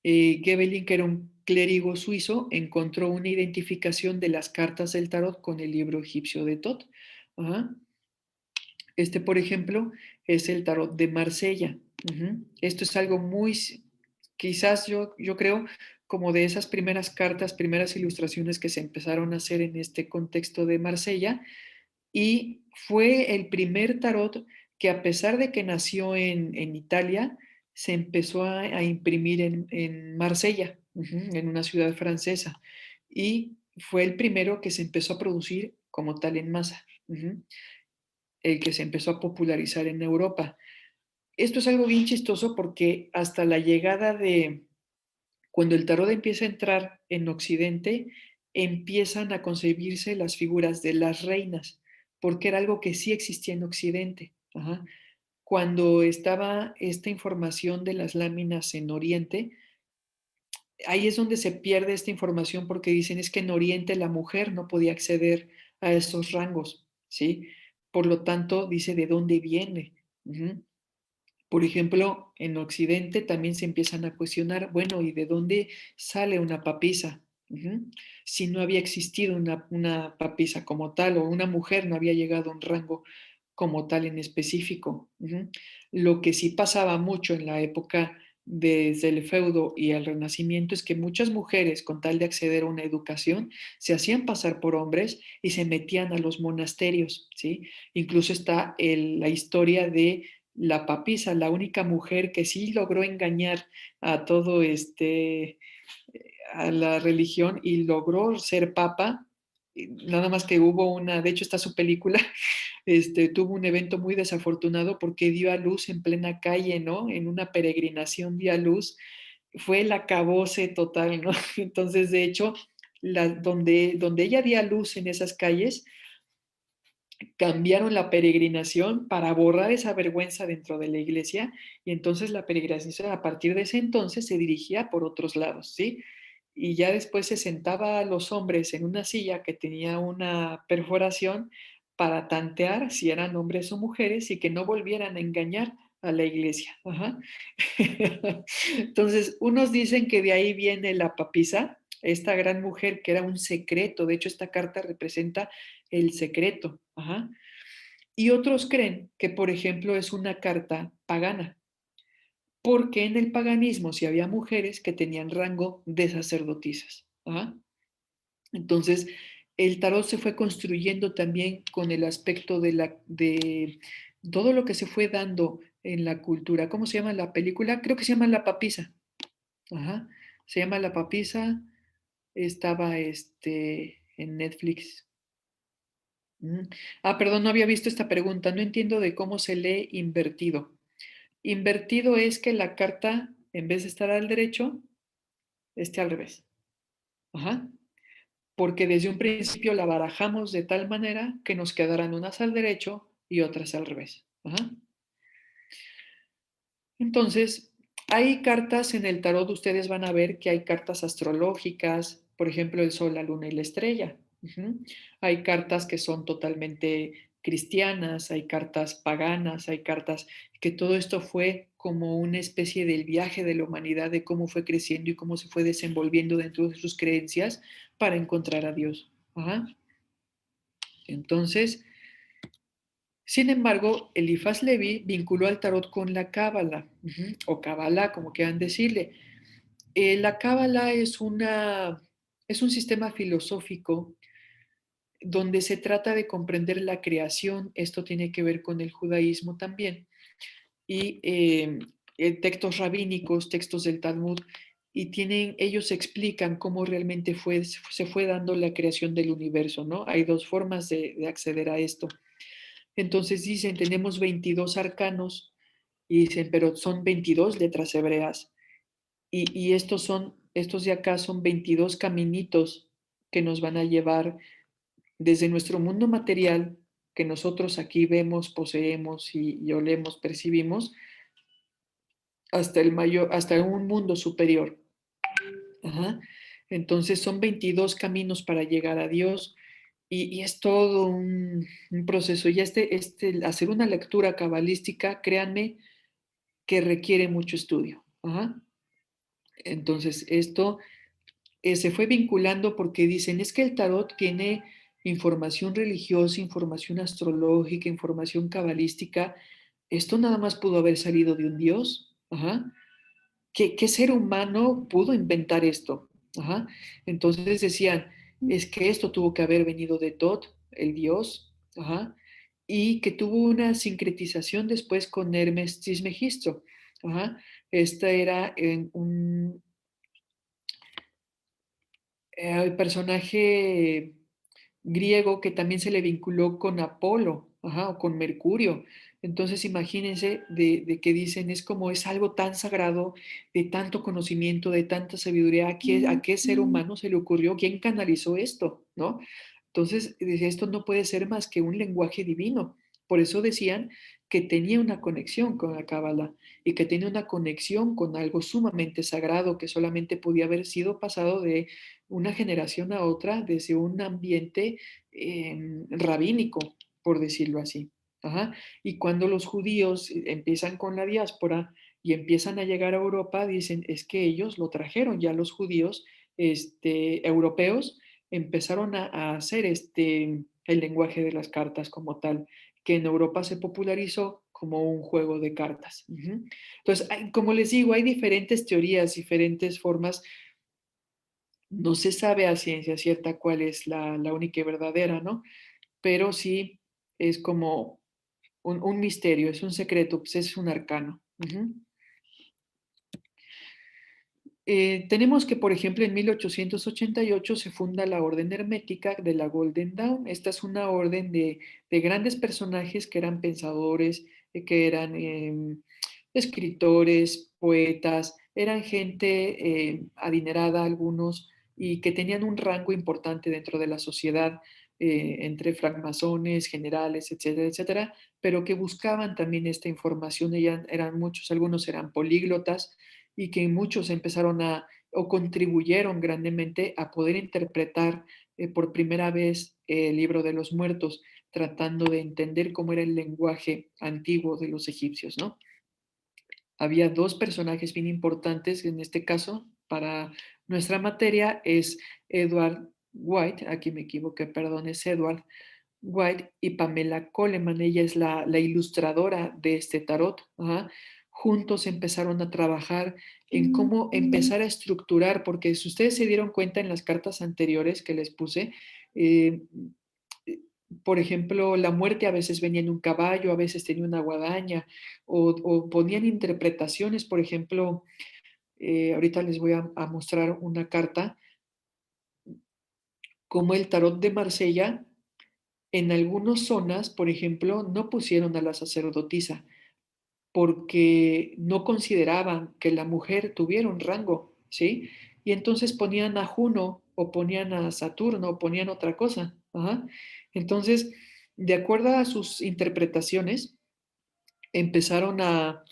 Gebelin, que era un clérigo suizo, encontró una identificación de las cartas del tarot con el libro egipcio de Tot. Ajá. Este, por ejemplo, es el tarot de Marsella. Esto es algo muy, quizás yo creo, como de esas primeras cartas, primeras ilustraciones que se empezaron a hacer en este contexto de Marsella. Y fue el primer tarot que a pesar de que nació en Italia, se empezó a imprimir en Marsella, en una ciudad francesa. Y fue el primero que se empezó a producir como tal en masa. El que se empezó a popularizar en Europa. Esto es algo bien chistoso porque hasta la llegada de, cuando el tarot empieza a entrar en Occidente, empiezan a concebirse las figuras de las reinas, porque era algo que sí existía en Occidente. Ajá. Cuando estaba esta información de las láminas en Oriente, ahí es donde se pierde esta información porque dicen es que en Oriente la mujer no podía acceder a estos rangos, ¿sí? Por lo tanto, dice de dónde viene. Por ejemplo, en Occidente también se empiezan a cuestionar, bueno, ¿y de dónde sale una papisa? Si no había existido una papisa como tal o una mujer no había llegado a un rango como tal en específico. Lo que sí pasaba mucho en la época desde el feudo y el renacimiento es que muchas mujeres, con tal de acceder a una educación, se hacían pasar por hombres y se metían a los monasterios, ¿sí? Incluso está la historia de la papisa, la única mujer que sí logró engañar a todo a la religión y logró ser papa. Nada más que hubo de hecho está su película, tuvo un evento muy desafortunado porque dio a luz en plena calle, ¿no? En una peregrinación dio a luz, fue el acabose total, ¿no? Entonces, de hecho, donde ella dio a luz en esas calles, cambiaron la peregrinación para borrar esa vergüenza dentro de la iglesia y entonces la peregrinación a partir de ese entonces se dirigía por otros lados, ¿sí? Y ya después se sentaba a los hombres en una silla que tenía una perforación para tantear si eran hombres o mujeres y que no volvieran a engañar a la iglesia. Ajá. Entonces, unos dicen que de ahí viene la papisa, esta gran mujer que era un secreto. De hecho, esta carta representa el secreto. Ajá. Y otros creen que, por ejemplo, es una carta pagana, porque en el paganismo sí había mujeres que tenían rango de sacerdotisas. Ajá. Entonces, el tarot se fue construyendo también con el aspecto de todo lo que se fue dando en la cultura. ¿Cómo se llama la película? Creo que se llama La Papisa. Ajá. Se llama La Papisa. Estaba en Netflix. Perdón, no había visto esta pregunta. No entiendo de cómo se lee invertido. Invertido es que la carta, en vez de estar al derecho, esté al revés. Ajá. Porque desde un principio la barajamos de tal manera que nos quedarán unas al derecho y otras al revés. Ajá. Entonces, hay cartas en el tarot, ustedes van a ver que hay cartas astrológicas, por ejemplo, el sol, la luna y la estrella. Hay cartas que son totalmente cristianas, hay cartas paganas, hay cartas que todo esto fue como una especie del viaje de la humanidad, de cómo fue creciendo y cómo se fue desenvolviendo dentro de sus creencias para encontrar a Dios. Ajá. Entonces, sin embargo, Elifaz Levi vinculó al tarot con la cábala, o cábala, como quieran decirle. La cábala es un sistema filosófico donde se trata de comprender la creación. Esto tiene que ver con el judaísmo también. Y textos rabínicos, textos del Talmud, y ellos explican cómo realmente se fue dando la creación del universo, ¿no? Hay dos formas de acceder a esto. Entonces dicen, tenemos 22 arcanos, y dicen, pero son 22 letras hebreas, y estos de acá son 22 caminitos que nos van a llevar desde nuestro mundo material, que nosotros aquí vemos, poseemos y olemos, percibimos, hasta un mundo superior. Ajá. Entonces son 22 caminos para llegar a Dios, y es todo un proceso. Y hacer una lectura cabalística, créanme, que requiere mucho estudio. Ajá. Entonces esto se fue vinculando porque dicen, es que el tarot tiene información religiosa, información astrológica, información cabalística. Esto nada más pudo haber salido de un Dios. Ajá. ¿Qué ser humano pudo inventar esto? Ajá. Entonces decían, es que esto tuvo que haber venido de Tot, el dios, ajá, y que tuvo una sincretización después con Hermes Trismegisto. Ajá. Este era un personaje griego que también se le vinculó con Apolo, ajá, o con Mercurio. Entonces imagínense de que dicen, es como es algo tan sagrado, de tanto conocimiento, de tanta sabiduría, a qué ser humano se le ocurrió? ¿Quién canalizó esto? ¿No? Entonces, esto no puede ser más que un lenguaje divino. Por eso decían que tenía una conexión con la Cábala, y que tenía una conexión con algo sumamente sagrado que solamente podía haber sido pasado de una generación a otra desde un ambiente rabínico, por decirlo así. Ajá. Y cuando los judíos empiezan con la diáspora y empiezan a llegar a Europa, dicen, es que ellos lo trajeron, ya los judíos europeos empezaron a hacer el lenguaje de las cartas como tal, que en Europa se popularizó como un juego de cartas. Ujú. Entonces, como les digo, hay diferentes teorías, diferentes formas. No se sabe a ciencia cierta cuál es la única y verdadera, ¿no? Pero sí es como un misterio, es un secreto, pues es un arcano. Ujú. Tenemos que, por ejemplo, en 1888 se funda la Orden Hermética de la Golden Dawn. Esta es una orden de grandes personajes que eran pensadores, que eran escritores, poetas, eran gente adinerada algunos, y que tenían un rango importante dentro de la sociedad, entre francmasones, generales, etcétera, etcétera, pero que buscaban también esta información. Eran muchos, algunos eran políglotas, y que muchos empezaron o contribuyeron grandemente a poder interpretar por primera vez el libro de los muertos, tratando de entender cómo era el lenguaje antiguo de los egipcios, ¿no? Había dos personajes bien importantes en este caso para nuestra materia, es Edward White, aquí me equivoqué, perdón, es Edward White, y Pamela Coleman. Ella es la ilustradora de este tarot. Ajá. Juntos empezaron a trabajar en cómo empezar a estructurar, porque si ustedes se dieron cuenta en las cartas anteriores que les puse, eh, por ejemplo, la muerte a veces venía en un caballo, a veces tenía una guadaña, o ponían interpretaciones. Por ejemplo, ahorita les voy a mostrar una carta, como el tarot de Marsella. En algunas zonas, por ejemplo, no pusieron a la sacerdotisa porque no consideraban que la mujer tuviera un rango, ¿sí? Y entonces ponían a Juno, o ponían a Saturno, o ponían otra cosa. Ajá. Entonces, de acuerdo a sus interpretaciones, empezaron a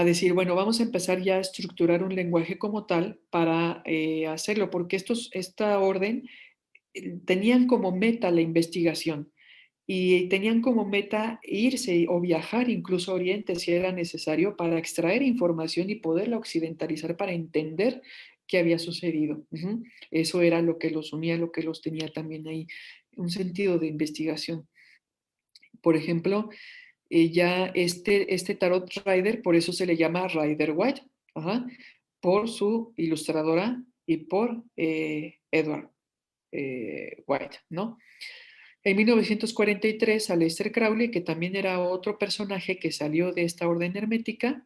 decir, bueno, vamos a empezar ya a estructurar un lenguaje como tal para hacerlo, porque esta orden tenían como meta la investigación, y tenían como meta irse o viajar incluso a Oriente si era necesario, para extraer información y poderla occidentalizar para entender qué había sucedido. Ujú. Eso era lo que los unía, lo que los tenía también ahí, un sentido de investigación. Por ejemplo, ya este Tarot Rider, por eso se le llama Rider White, ajá, por su ilustradora y por Edward White, ¿no? En 1943, Aleister Crowley, que también era otro personaje que salió de esta orden hermética,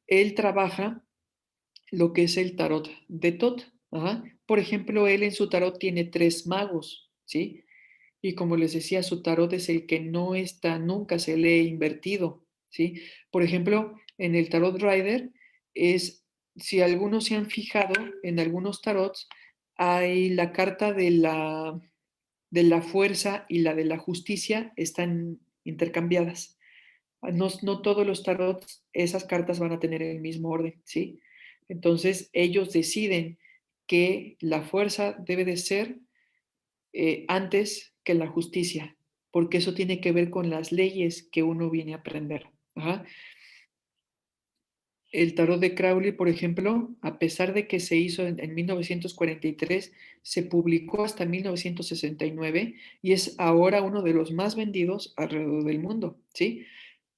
él trabaja lo que es el tarot de Tot. Ajá. Por ejemplo, él en su tarot tiene 3 magos, ¿sí? Y como les decía, su tarot es el que no está, nunca se lee invertido, ¿sí? Por ejemplo, en el tarot Rider es, si algunos se han fijado, en algunos tarots hay la carta de la fuerza y la de la justicia están intercambiadas. No, no todos los tarots, esas cartas van a tener el mismo orden, ¿sí? Entonces, ellos deciden que la fuerza debe de ser antes que la justicia, porque eso tiene que ver con las leyes que uno viene a aprender. Ajá. El tarot de Crowley, por ejemplo, a pesar de que se hizo en 1943, se publicó hasta 1969 y es ahora uno de los más vendidos alrededor del mundo, ¿sí?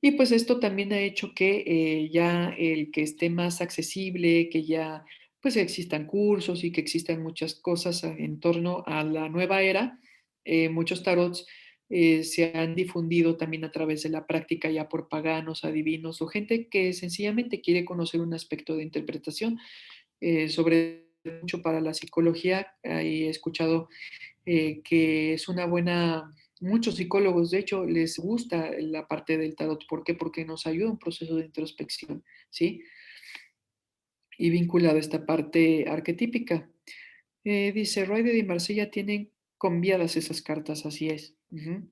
Y pues esto también ha hecho que ya el que esté más accesible, que ya pues existan cursos y que existan muchas cosas en torno a la nueva era, muchos tarots se han difundido también a través de la práctica ya por paganos, adivinos o gente que sencillamente quiere conocer un aspecto de interpretación, sobre mucho para la psicología. He escuchado que es una buena, muchos psicólogos de hecho les gusta la parte del tarot. ¿Por qué? Porque nos ayuda a un proceso de introspección, ¿sí? Y vinculado a esta parte arquetípica. Dice, Roide y Marsella tienen conviadas esas cartas, así es. Ujú.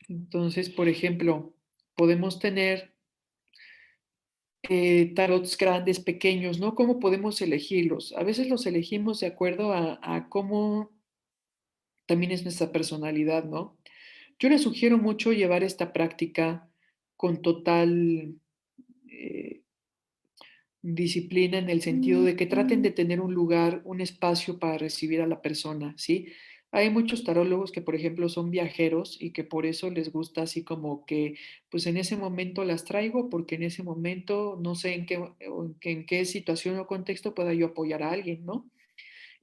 Entonces, por ejemplo, podemos tener tarots grandes, pequeños, ¿no? ¿Cómo podemos elegirlos? A veces los elegimos de acuerdo a cómo también es nuestra personalidad, ¿no? Yo les sugiero mucho llevar esta práctica con total eh, disciplina en el sentido de que traten de tener un lugar, un espacio para recibir a la persona, ¿sí? Hay muchos tarólogos que, por ejemplo, son viajeros y que por eso les gusta así como que, pues en ese momento las traigo porque en ese momento no sé en qué situación o contexto pueda yo apoyar a alguien, ¿no?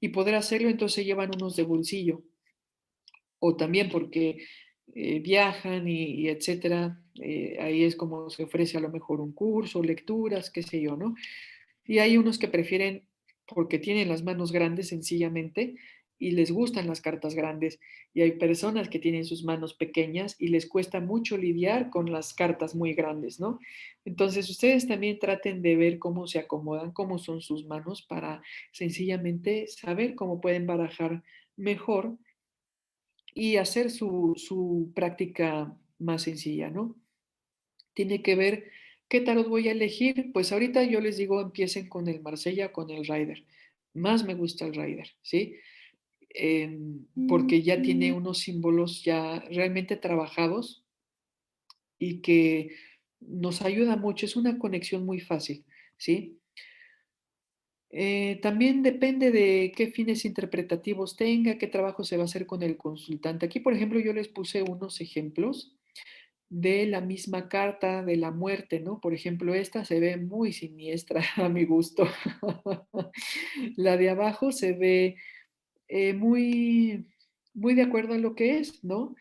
Y poder hacerlo, entonces llevan unos de bolsillo o también porque viajan y etcétera. Ahí es como se ofrece a lo mejor un curso, lecturas, qué sé yo, ¿no? Y hay unos que prefieren, porque tienen las manos grandes sencillamente, y les gustan las cartas grandes. Y hay personas que tienen sus manos pequeñas y les cuesta mucho lidiar con las cartas muy grandes, ¿no? Entonces ustedes también traten de ver cómo se acomodan, cómo son sus manos para sencillamente saber cómo pueden barajar mejor y hacer su práctica más sencilla, ¿no? Tiene que ver qué tarot voy a elegir. Pues ahorita yo les digo, empiecen con el Marsella, con el Rider. Más me gusta el Rider, ¿sí? Porque ya tiene unos símbolos ya realmente trabajados y que nos ayuda mucho. Es una conexión muy fácil, ¿sí? También depende de qué fines interpretativos tenga, qué trabajo se va a hacer con el consultante. Aquí, por ejemplo, yo les puse unos ejemplos de la misma carta de la muerte, ¿no? Por ejemplo, esta se ve muy siniestra a mi gusto. La de abajo se ve muy, muy de acuerdo a lo que es, ¿no?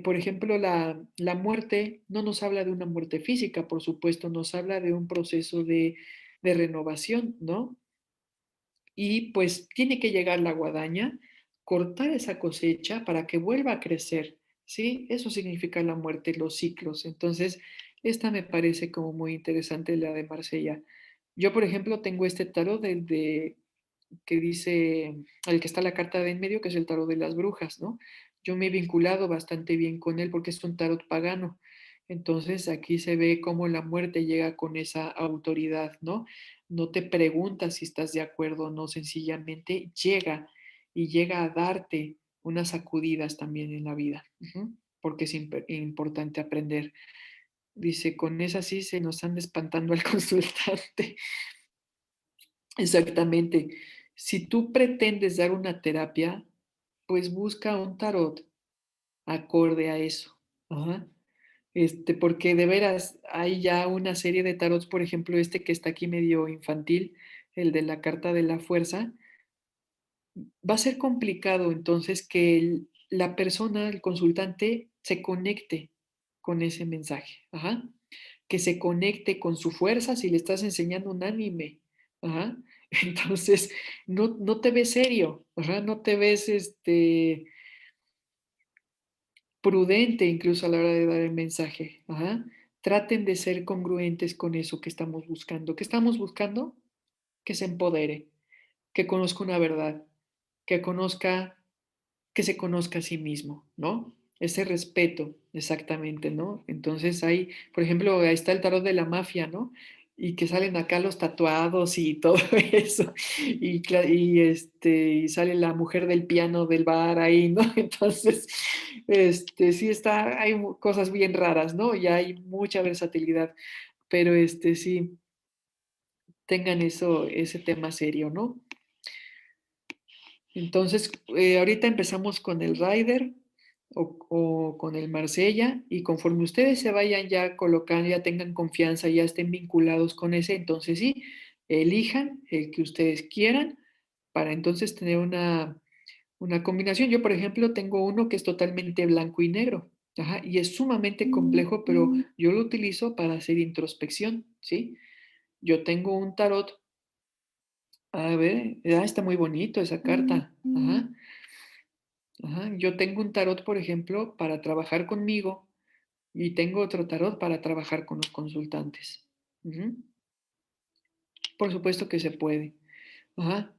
Por ejemplo, la muerte no nos habla de una muerte física, por supuesto, nos habla de un proceso de renovación, ¿no? Y pues tiene que llegar la guadaña, cortar esa cosecha para que vuelva a crecer, ¿sí? Eso significa la muerte, los ciclos. Entonces, esta me parece como muy interesante, la de Marsella. Yo, por ejemplo, tengo este tarot que dice, el que está la carta de en medio, que es el tarot de las brujas, ¿no? Yo me he vinculado bastante bien con él porque es un tarot pagano. Entonces aquí se ve cómo la muerte llega con esa autoridad, ¿no? No te pregunta si estás de acuerdo o no, sencillamente llega y llega a darte unas sacudidas también en la vida, ujú, porque es importante aprender. Dice, con esa sí se nos anda espantando al consultante. Exactamente. Si tú pretendes dar una terapia, pues busca un tarot acorde a eso. Ajá. Porque de veras hay ya una serie de tarots, por ejemplo, este que está aquí medio infantil, el de la carta de la fuerza, va a ser complicado entonces que la persona, el consultante, se conecte con ese mensaje. Ajá. que se conecte con su fuerza si le estás enseñando un anime. Ajá. Entonces, no te ves serio, ajá, no te ves prudente incluso a la hora de dar el mensaje. Ajá. Traten de ser congruentes con eso que estamos buscando. ¿Qué estamos buscando? Que se empodere, que conozca una verdad, que conozca, que se conozca a sí mismo, ¿no? Ese respeto, exactamente, ¿no? Entonces hay, por ejemplo, ahí está el tarot de la mafia, ¿no? Y que salen acá los tatuados y todo eso, y sale la mujer del piano del bar ahí, ¿no? Entonces, sí está, hay cosas bien raras, ¿no? Y hay mucha versatilidad, pero sí, tengan eso, ese tema serio, ¿no? Entonces, ahorita empezamos con el Rider o con el Marsella y conforme ustedes se vayan ya colocando, ya tengan confianza, ya estén vinculados con ese, entonces sí, elijan el que ustedes quieran para entonces tener una combinación. Yo, por ejemplo, tengo uno que es totalmente blanco y negro, ajá, y es sumamente complejo, pero yo lo utilizo para hacer introspección, ¿sí? Yo tengo un tarot. A ver, está muy bonito esa carta. Ajá, ajá. Yo tengo un tarot, por ejemplo, para trabajar conmigo y tengo otro tarot para trabajar con los consultantes. Ujú. Por supuesto que se puede. Ajá.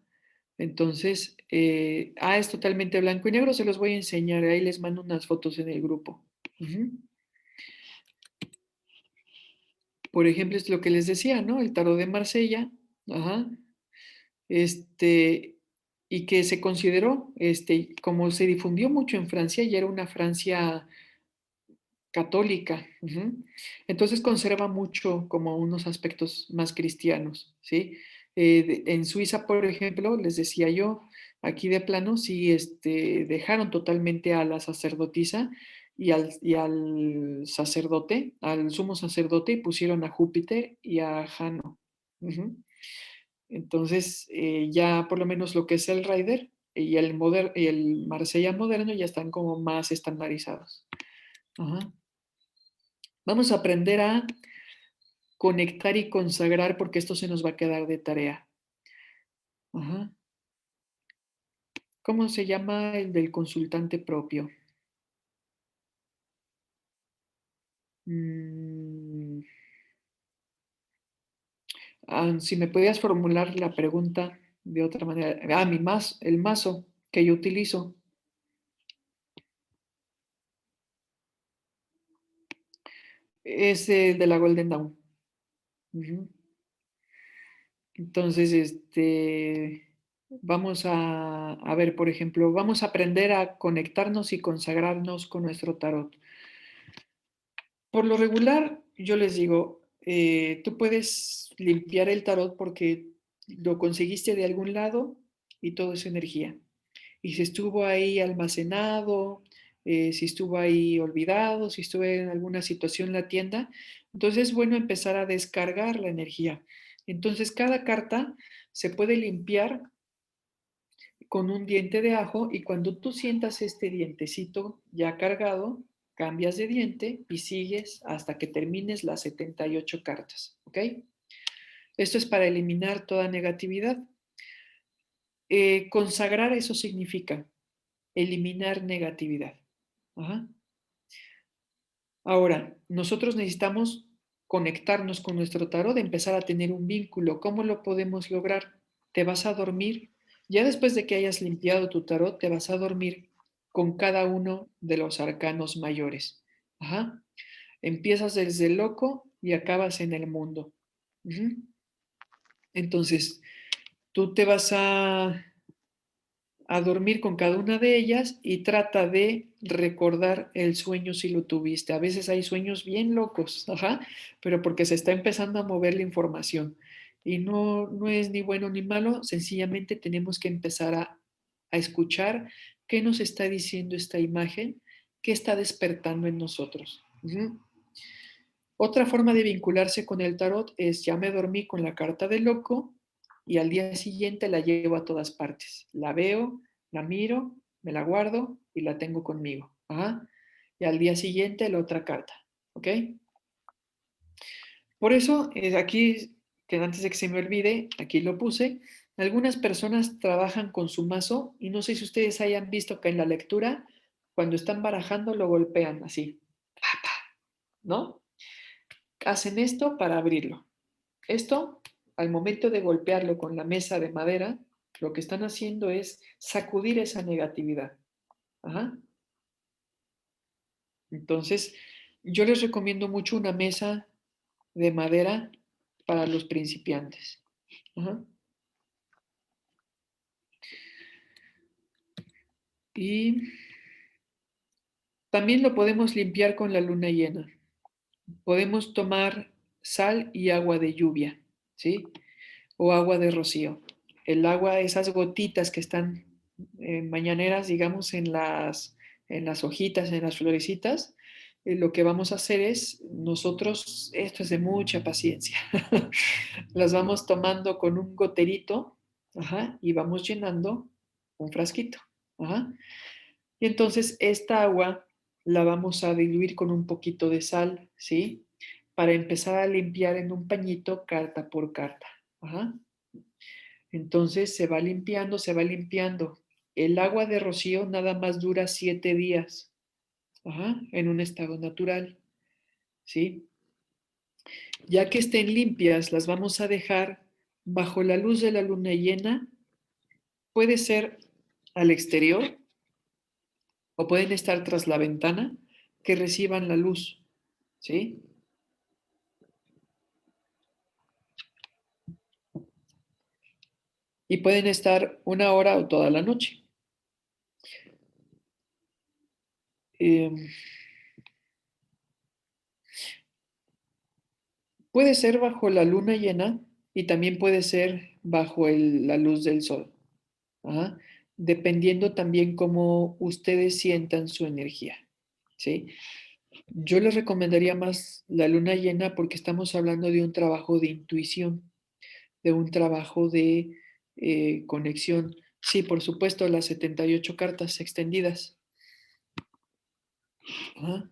Entonces, es totalmente blanco y negro, se los voy a enseñar. Ahí les mando unas fotos en el grupo. Ujú. Por ejemplo, es lo que les decía, ¿no? El tarot de Marsella. Ajá. este, y que se consideró, como se difundió mucho en Francia, y era una Francia católica, ujú. Entonces conserva mucho como unos aspectos más cristianos, ¿sí? En Suiza, por ejemplo, les decía yo, aquí de plano, sí, dejaron totalmente a la sacerdotisa y al sacerdote, al sumo sacerdote, y pusieron a Júpiter y a Jano. Ujú. Entonces, ya por lo menos lo que es el Rider y el Marsella moderno ya están como más estandarizados. Ajá. Vamos a aprender a conectar y consagrar porque esto se nos va a quedar de tarea. Ajá. ¿Cómo se llama el del consultante propio? Mm, si me podías formular la pregunta de otra manera. El mazo que yo utilizo. Es el de la Golden Dawn. Ujú. Entonces, vamos a ver, por ejemplo, vamos a aprender a conectarnos y consagrarnos con nuestro tarot. Por lo regular, yo les digo, tú puedes limpiar el tarot porque lo conseguiste de algún lado y todo es energía. Y si estuvo ahí almacenado, si estuvo ahí olvidado, si estuvo en alguna situación en la tienda, entonces es bueno empezar a descargar la energía. Entonces cada carta se puede limpiar con un diente de ajo y cuando tú sientas este dientecito ya cargado, cambias de diente y sigues hasta que termines las 78 cartas, ¿ok? Esto es para eliminar toda negatividad. Consagrar eso significa eliminar negatividad. Ajá. Ahora, nosotros necesitamos conectarnos con nuestro tarot, empezar a tener un vínculo. ¿Cómo lo podemos lograr? Te vas a dormir. Ya después de que hayas limpiado tu tarot, te vas a dormir con cada uno de los arcanos mayores. Ajá. Empiezas desde el loco y acabas en el mundo. Ujú. Entonces, tú te vas a dormir con cada una de ellas y trata de recordar el sueño si lo tuviste. A veces hay sueños bien locos, ajá, pero porque se está empezando a mover la información. Y no es ni bueno ni malo, sencillamente tenemos que empezar a escuchar qué nos está diciendo esta imagen, qué está despertando en nosotros. Ujú. Otra forma de vincularse con el tarot es ya me dormí con la carta del loco y al día siguiente la llevo a todas partes. La veo, la miro, me la guardo y la tengo conmigo. Ajá. Y al día siguiente la otra carta. ¿Ok? Por eso, aquí, que antes de que se me olvide, aquí lo puse, algunas personas trabajan con su mazo y no sé si ustedes hayan visto que en la lectura, cuando están barajando, lo golpean así, ¿no? Hacen esto para abrirlo. Esto, al momento de golpearlo con la mesa de madera, lo que están haciendo es sacudir esa negatividad. Ajá. Entonces, yo les recomiendo mucho una mesa de madera para los principiantes. Ajá. Y también lo podemos limpiar con la luna llena. Podemos tomar sal y agua de lluvia, ¿sí? O agua de rocío. El agua, esas gotitas que están mañaneras, digamos, en las hojitas, en las florecitas, lo que vamos a hacer es, nosotros, esto es de mucha paciencia, las vamos tomando con un goterito, ajá, y vamos llenando un frasquito. Ajá. Y entonces esta agua la vamos a diluir con un poquito de sal, ¿sí? Para empezar a limpiar en un pañito carta por carta. Ajá. Entonces se va limpiando, se va limpiando. El agua de rocío nada más dura 7 días, ajá, en un estado natural, ¿sí? Ya que estén limpias, las vamos a dejar bajo la luz de la luna llena. Puede ser al exterior o pueden estar tras la ventana que reciban la luz, ¿sí? Y pueden estar 1 hora o toda la noche. Eh, Puede ser bajo la luna llena y también puede ser bajo la luz del sol. Ajá. Dependiendo también cómo ustedes sientan su energía. ¿Sí? Yo les recomendaría más la luna llena porque estamos hablando de un trabajo de intuición, de un trabajo de conexión. Sí, por supuesto, las 78 cartas extendidas. Ajá.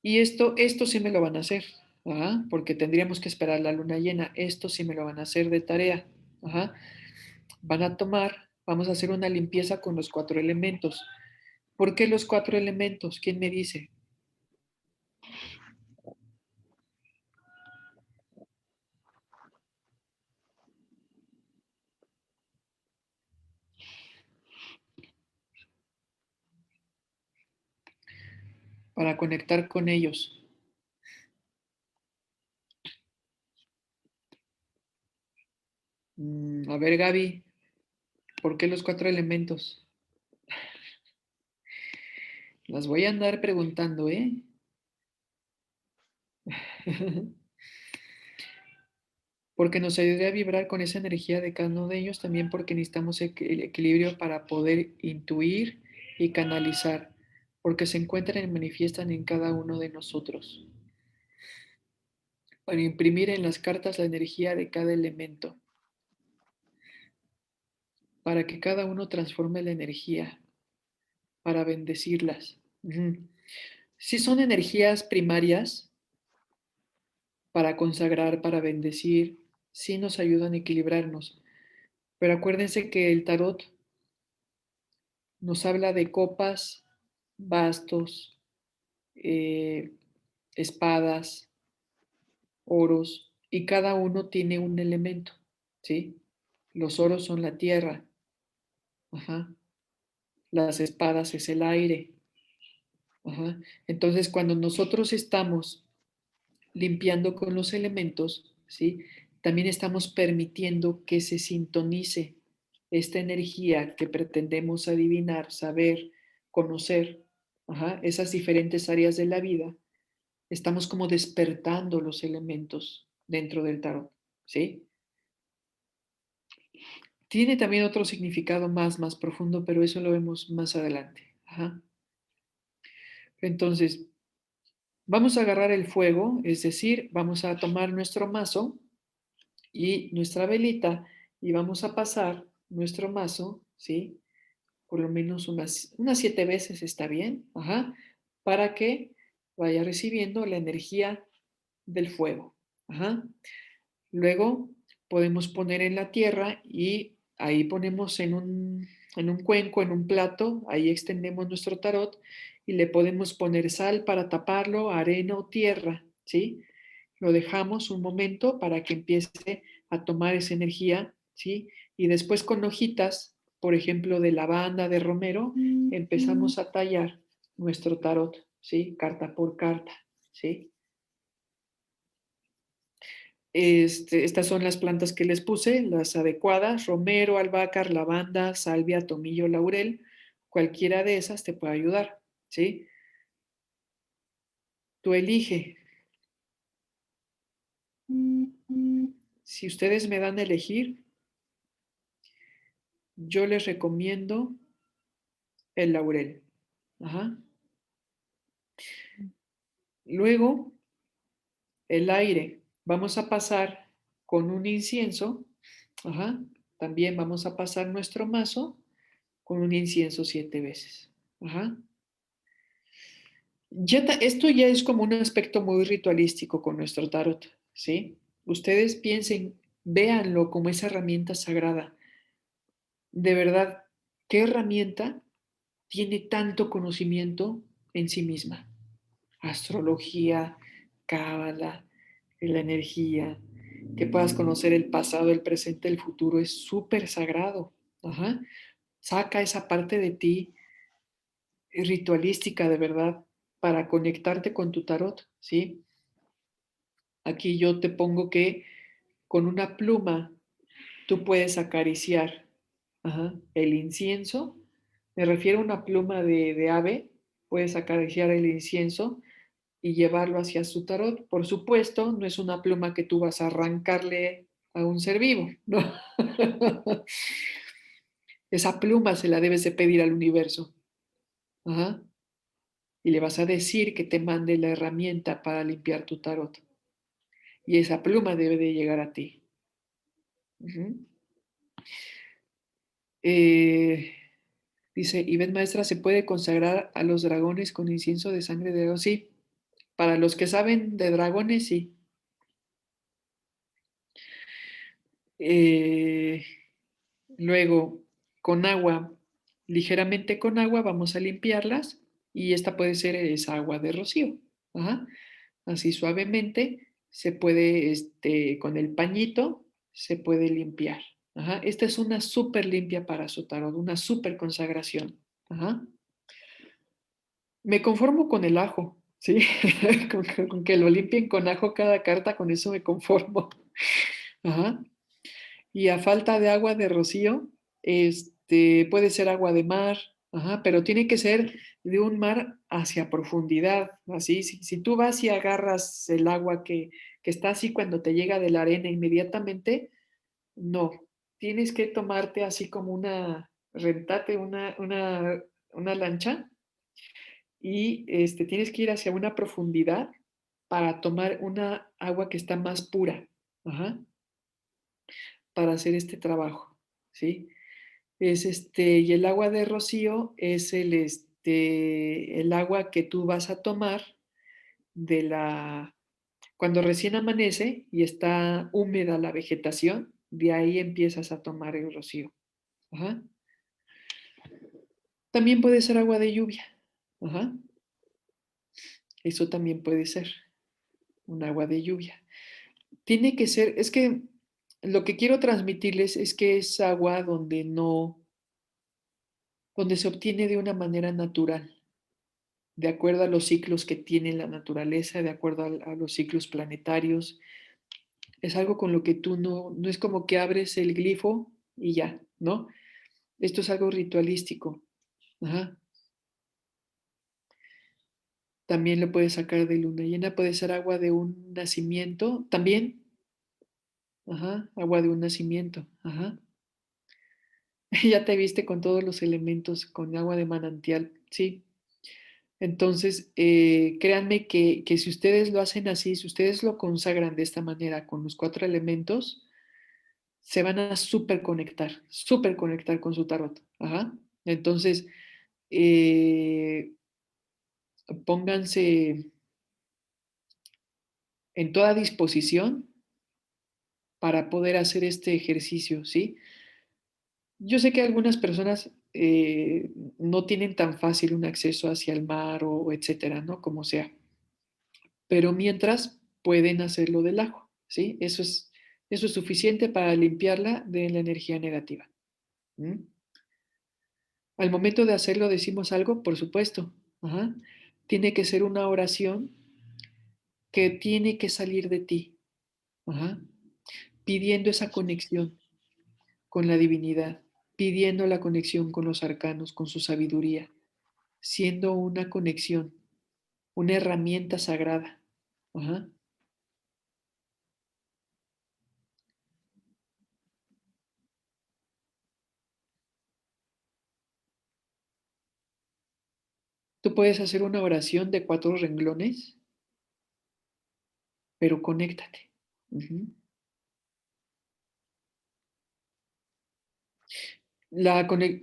Y esto sí me lo van a hacer, ajá, porque tendríamos que esperar la luna llena. Esto sí me lo van a hacer de tarea. Ajá. Van a tomar, vamos a hacer una limpieza con los 4 elementos. ¿Por qué los 4 elementos? ¿Quién me dice? Para conectar con ellos. A ver, Gaby, ¿por qué los 4 elementos? Las voy a andar preguntando, ¿eh? Porque nos ayuda a vibrar con esa energía de cada uno de ellos, también porque necesitamos el equilibrio para poder intuir y canalizar, porque se encuentran y manifiestan en cada uno de nosotros. Para imprimir en las cartas la energía de cada elemento, para que cada uno transforme la energía, para bendecirlas. Si son energías primarias, para consagrar, para bendecir, sí nos ayudan a equilibrarnos. Pero acuérdense que el tarot nos habla de copas, bastos, eh, espadas, oros, y cada uno tiene un elemento, ¿sí? Los oros son la tierra, ajá. Las espadas es el aire, ajá. Entonces, cuando nosotros estamos limpiando con los elementos, ¿sí? También estamos permitiendo que se sintonice esta energía que pretendemos adivinar, saber, conocer, ajá, esas diferentes áreas de la vida. Estamos como despertando los elementos dentro del tarot, ¿sí? Tiene también otro significado más profundo, pero eso lo vemos más adelante. Ajá. Entonces, vamos a agarrar el fuego, es decir, vamos a tomar nuestro mazo y nuestra velita y vamos a pasar nuestro mazo, ¿sí? Por lo menos unas 7 veces está bien, ajá, para que vaya recibiendo la energía del fuego. Ajá. Luego podemos poner en la tierra y ahí ponemos en un cuenco, en un plato, ahí extendemos nuestro tarot y le podemos poner sal para taparlo, arena o tierra, ¿sí? Lo dejamos un momento para que empiece a tomar esa energía, ¿sí? Y después con hojitas, por ejemplo, de lavanda, de romero, empezamos a tallar nuestro tarot, ¿sí? Carta por carta, ¿sí? Estas son las plantas que les puse, las adecuadas: romero, albahaca, lavanda, salvia, tomillo, laurel. Cualquiera de esas te puede ayudar, ¿sí? Tú elige. Si ustedes me dan a elegir, yo les recomiendo el laurel. Ajá. Luego, el aire. Vamos a pasar con un incienso. Ajá. También vamos a pasar nuestro mazo con un incienso 7 veces. Ajá. Esto ya es como un aspecto muy ritualístico con nuestro tarot, ¿sí? Ustedes piensen, véanlo como esa herramienta sagrada. De verdad, ¿qué herramienta tiene tanto conocimiento en sí misma? Astrología, cábala, la energía, que puedas conocer el pasado, el presente, el futuro, es súper sagrado. Ajá. Saca esa parte de ti ritualística de verdad para conectarte con tu tarot, ¿sí? Aquí yo te pongo que con una pluma tú puedes acariciar, ajá, el incienso. Me refiero a una pluma de ave, puedes acariciar el incienso y llevarlo hacia su tarot. Por supuesto, no es una pluma que tú vas a arrancarle a un ser vivo, ¿no? Esa pluma se la debes de pedir al universo. Ajá. Y le vas a decir que te mande la herramienta para limpiar tu tarot. Y esa pluma debe de llegar a ti. Ujú. Eh, Dice, Ivette Maestra, ¿se puede consagrar a los dragones con incienso de sangre de dragón? Sí, para los que saben de dragones, sí. Eh, Luego, con agua, ligeramente con agua, vamos a limpiarlas y esta puede ser esa agua de rocío. Ajá. Así suavemente se puede, con el pañito, se puede limpiar. Ajá. Esta es una súper limpia para su tarot, una súper consagración. Ajá. Me conformo con el ajo, ¿sí? Con que lo limpien con ajo cada carta, con eso me conformo. Ajá. Y a falta de agua de rocío, puede ser agua de mar, ajá, pero tiene que ser de un mar hacia profundidad, así. Si tú vas y agarras el agua que está así cuando te llega de la arena inmediatamente, no. Tienes que tomarte así como rentate una lancha y tienes que ir hacia una profundidad para tomar una agua que está más pura, ajá, para hacer este trabajo, ¿sí? Y el agua de rocío es el agua que tú vas a tomar cuando recién amanece y está húmeda la vegetación, de ahí empiezas a tomar el rocío. Ajá. También puede ser agua de lluvia. Ajá. Eso también puede ser un agua de lluvia. Tiene que ser, es que lo que quiero transmitirles es que es agua donde se obtiene de una manera natural, de acuerdo a los ciclos que tiene la naturaleza, de acuerdo a los ciclos planetarios. Es algo con lo que tú no es como que abres el glifo y ya, ¿no? Esto es algo ritualístico. Ajá. También lo puedes sacar de luna llena, puede ser agua de un nacimiento, también. Ajá, agua de un nacimiento. Ajá. Ya te viste con todos los elementos, con agua de manantial, sí. Entonces, créanme que si ustedes lo hacen así, si ustedes lo consagran de esta manera, con los 4 elementos, se van a súper conectar con su tarot. Ajá. Entonces, eh, pónganse en toda disposición para poder hacer este ejercicio, ¿sí? Yo sé que algunas personas no tienen tan fácil un acceso hacia el mar o etcétera, ¿no? Como sea. Pero mientras pueden hacerlo del ajo, ¿sí? Eso es suficiente para limpiarla de la energía negativa. ¿Mm? Al momento de hacerlo decimos algo, por supuesto. Ajá. Tiene que ser una oración que tiene que salir de ti, ajá, pidiendo esa conexión con la divinidad, pidiendo la conexión con los arcanos, con su sabiduría, siendo una conexión, una herramienta sagrada. Ajá. Tú puedes hacer una oración de 4 renglones, pero conéctate. Ujú.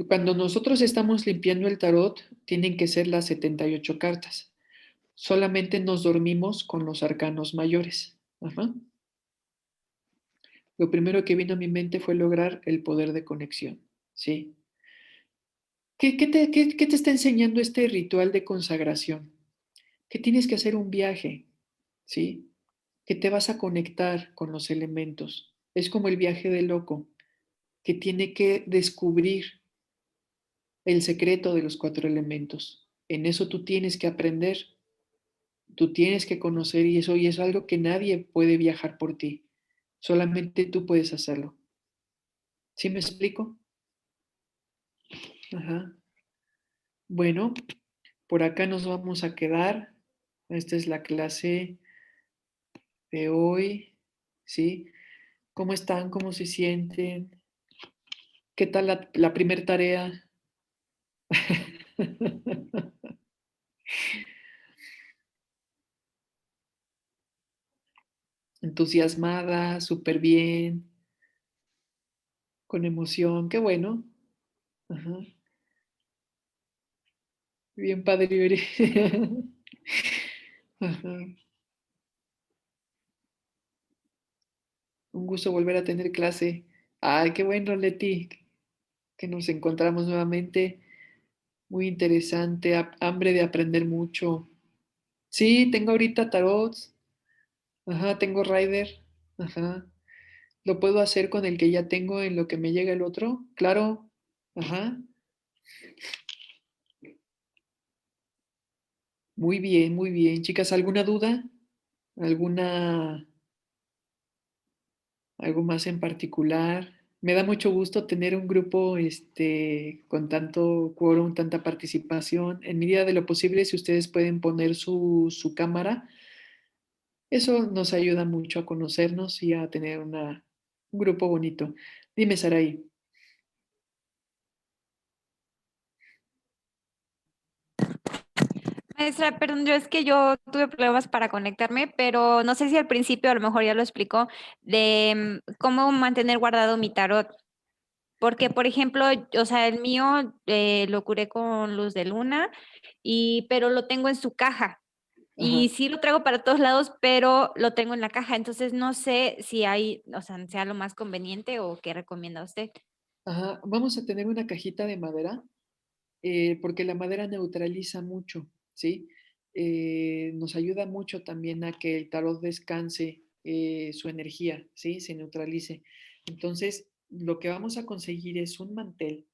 Cuando nosotros estamos limpiando el tarot, tienen que ser las 78 cartas. Solamente nos dormimos con los arcanos mayores. Ajá. Lo primero que vino a mi mente fue lograr el poder de conexión. ¿Sí? ¿Qué te está enseñando este ritual de consagración? Que tienes que hacer un viaje, ¿sí? Que te vas a conectar con los elementos. Es como el viaje del loco, que tiene que descubrir el secreto de los 4 elementos. En eso tú tienes que aprender, tú tienes que conocer y es algo que nadie puede viajar por ti. Solamente tú puedes hacerlo. ¿Sí me explico? Ajá. Bueno, por acá nos vamos a quedar. Esta es la clase de hoy, ¿sí? ¿Cómo están? ¿Cómo se sienten? ¿Qué tal la primer tarea? Entusiasmada, súper bien, con emoción, qué bueno. Ajá. Bien padre, Yuri. Ajá. Un gusto volver a tener clase. Ay, qué bueno, Leti, que nos encontramos nuevamente. Muy interesante, hambre de aprender mucho. Sí, tengo ahorita tarots. Ajá, tengo Rider. Ajá. ¿Lo puedo hacer con el que ya tengo en lo que me llega el otro? Claro. Ajá. Muy bien, muy bien. Chicas, ¿alguna duda? ¿Alguna, algo más en particular? Me da mucho gusto tener un grupo con tanto quórum, tanta participación. En medida de lo posible, si ustedes pueden poner su cámara, eso nos ayuda mucho a conocernos y a tener un grupo bonito. Dime, Saraí. Maestra, perdón, yo es que yo tuve problemas para conectarme, pero no sé si al principio a lo mejor ya lo explicó, de cómo mantener guardado mi tarot. Porque, por ejemplo, o sea, el mío lo curé con luz de luna, pero lo tengo en su caja. Ajá, Y sí lo traigo para todos lados, pero lo tengo en la caja. Entonces no sé si hay, o sea, sea lo más conveniente o qué recomienda usted. ajá. Vamos a tener una cajita de madera porque la madera neutraliza mucho, ¿sí? Nos ayuda mucho también a que el tarot descanse su energía, ¿sí? Se neutralice. Entonces, lo que vamos a conseguir es un mantel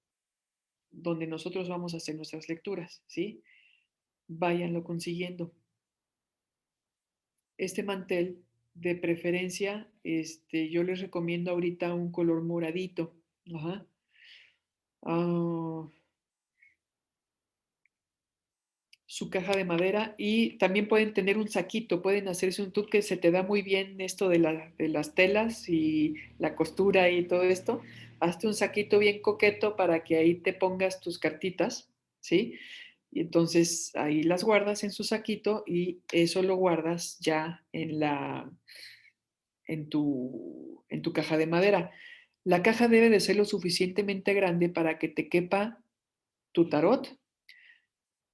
donde nosotros vamos a hacer nuestras lecturas, ¿sí? Váyanlo consiguiendo. Este mantel, de preferencia, yo les recomiendo ahorita un color moradito, ajá. Ah, su caja de madera y también pueden tener un saquito, pueden hacerse tú que se te da muy bien esto de las telas y la costura y todo esto, hazte un saquito bien coqueto para que ahí te pongas tus cartitas, ¿sí? Y entonces ahí las guardas en su saquito y eso lo guardas ya en tu caja de madera. La caja debe de ser lo suficientemente grande para que te quepa tu tarot,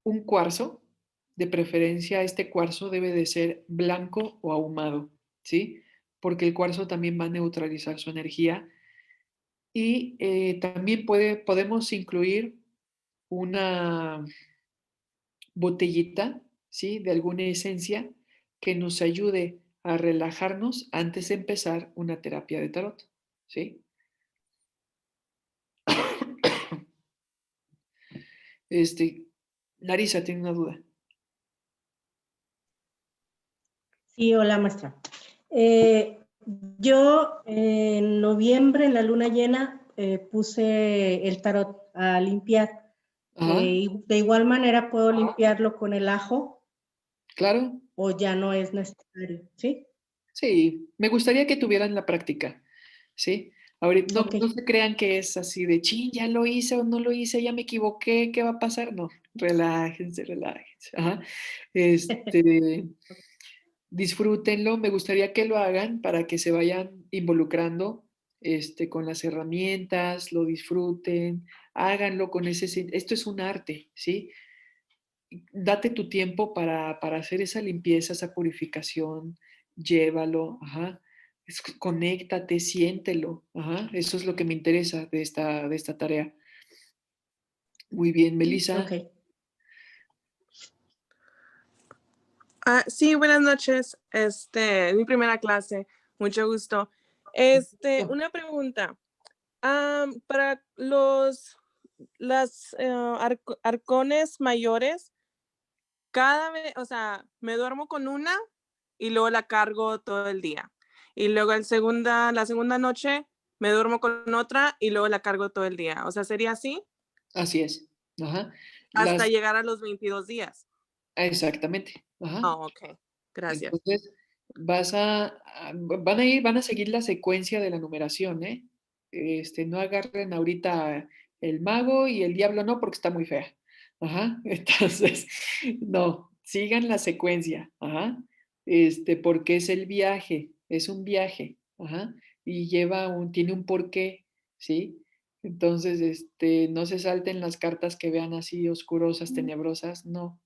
un cuarzo, de preferencia este cuarzo debe de ser blanco o ahumado, ¿sí? Porque el cuarzo también va a neutralizar su energía. Y también podemos incluir una botellita, ¿sí? De alguna esencia que nos ayude a relajarnos antes de empezar una terapia de tarot, ¿sí? Este, Larisa tiene una duda. Sí, hola maestra. Yo en noviembre, en la luna llena, puse el tarot a limpiar. Ajá, Y de igual manera puedo limpiarlo con el ajo claro. o ya no es necesario, ¿sí? Sí, me gustaría que tuvieran la práctica, ¿sí? Ahorita no, Ok. no se crean que es así de, chin, ya lo hice o no lo hice, ya me equivoqué, ¿qué va a pasar? No, relájense, relájense. Ajá. Este, disfrútenlo, me gustaría que lo hagan para que se vayan involucrando con las herramientas, lo disfruten, háganlo con esto es un arte, ¿sí? Date tu tiempo para hacer esa limpieza, esa purificación, llévalo, ajá. Conéctate, siéntelo, ajá. Eso es lo que me interesa de esta tarea. Muy bien, Melissa. Ok. Sí, buenas noches. Mi primera clase. Mucho gusto. Una pregunta. Para las arcones mayores, cada vez, o sea, me duermo con una y luego la cargo todo el día. Y luego la segunda noche me duermo con otra y luego la cargo todo el día. O sea, ¿sería así? Así es. Ajá. Hasta llegar a los 22 días. Exactamente. Ajá. Ok. Gracias. Entonces, van a seguir la secuencia de la numeración, ¿eh? No agarren ahorita el mago y el diablo no, porque está muy fea. Ajá. Entonces, no, sigan la secuencia. Ajá. Porque es el viaje, es un viaje. Ajá. Y tiene un porqué, ¿sí? Entonces, no se salten las cartas que vean así oscurosas, tenebrosas, no.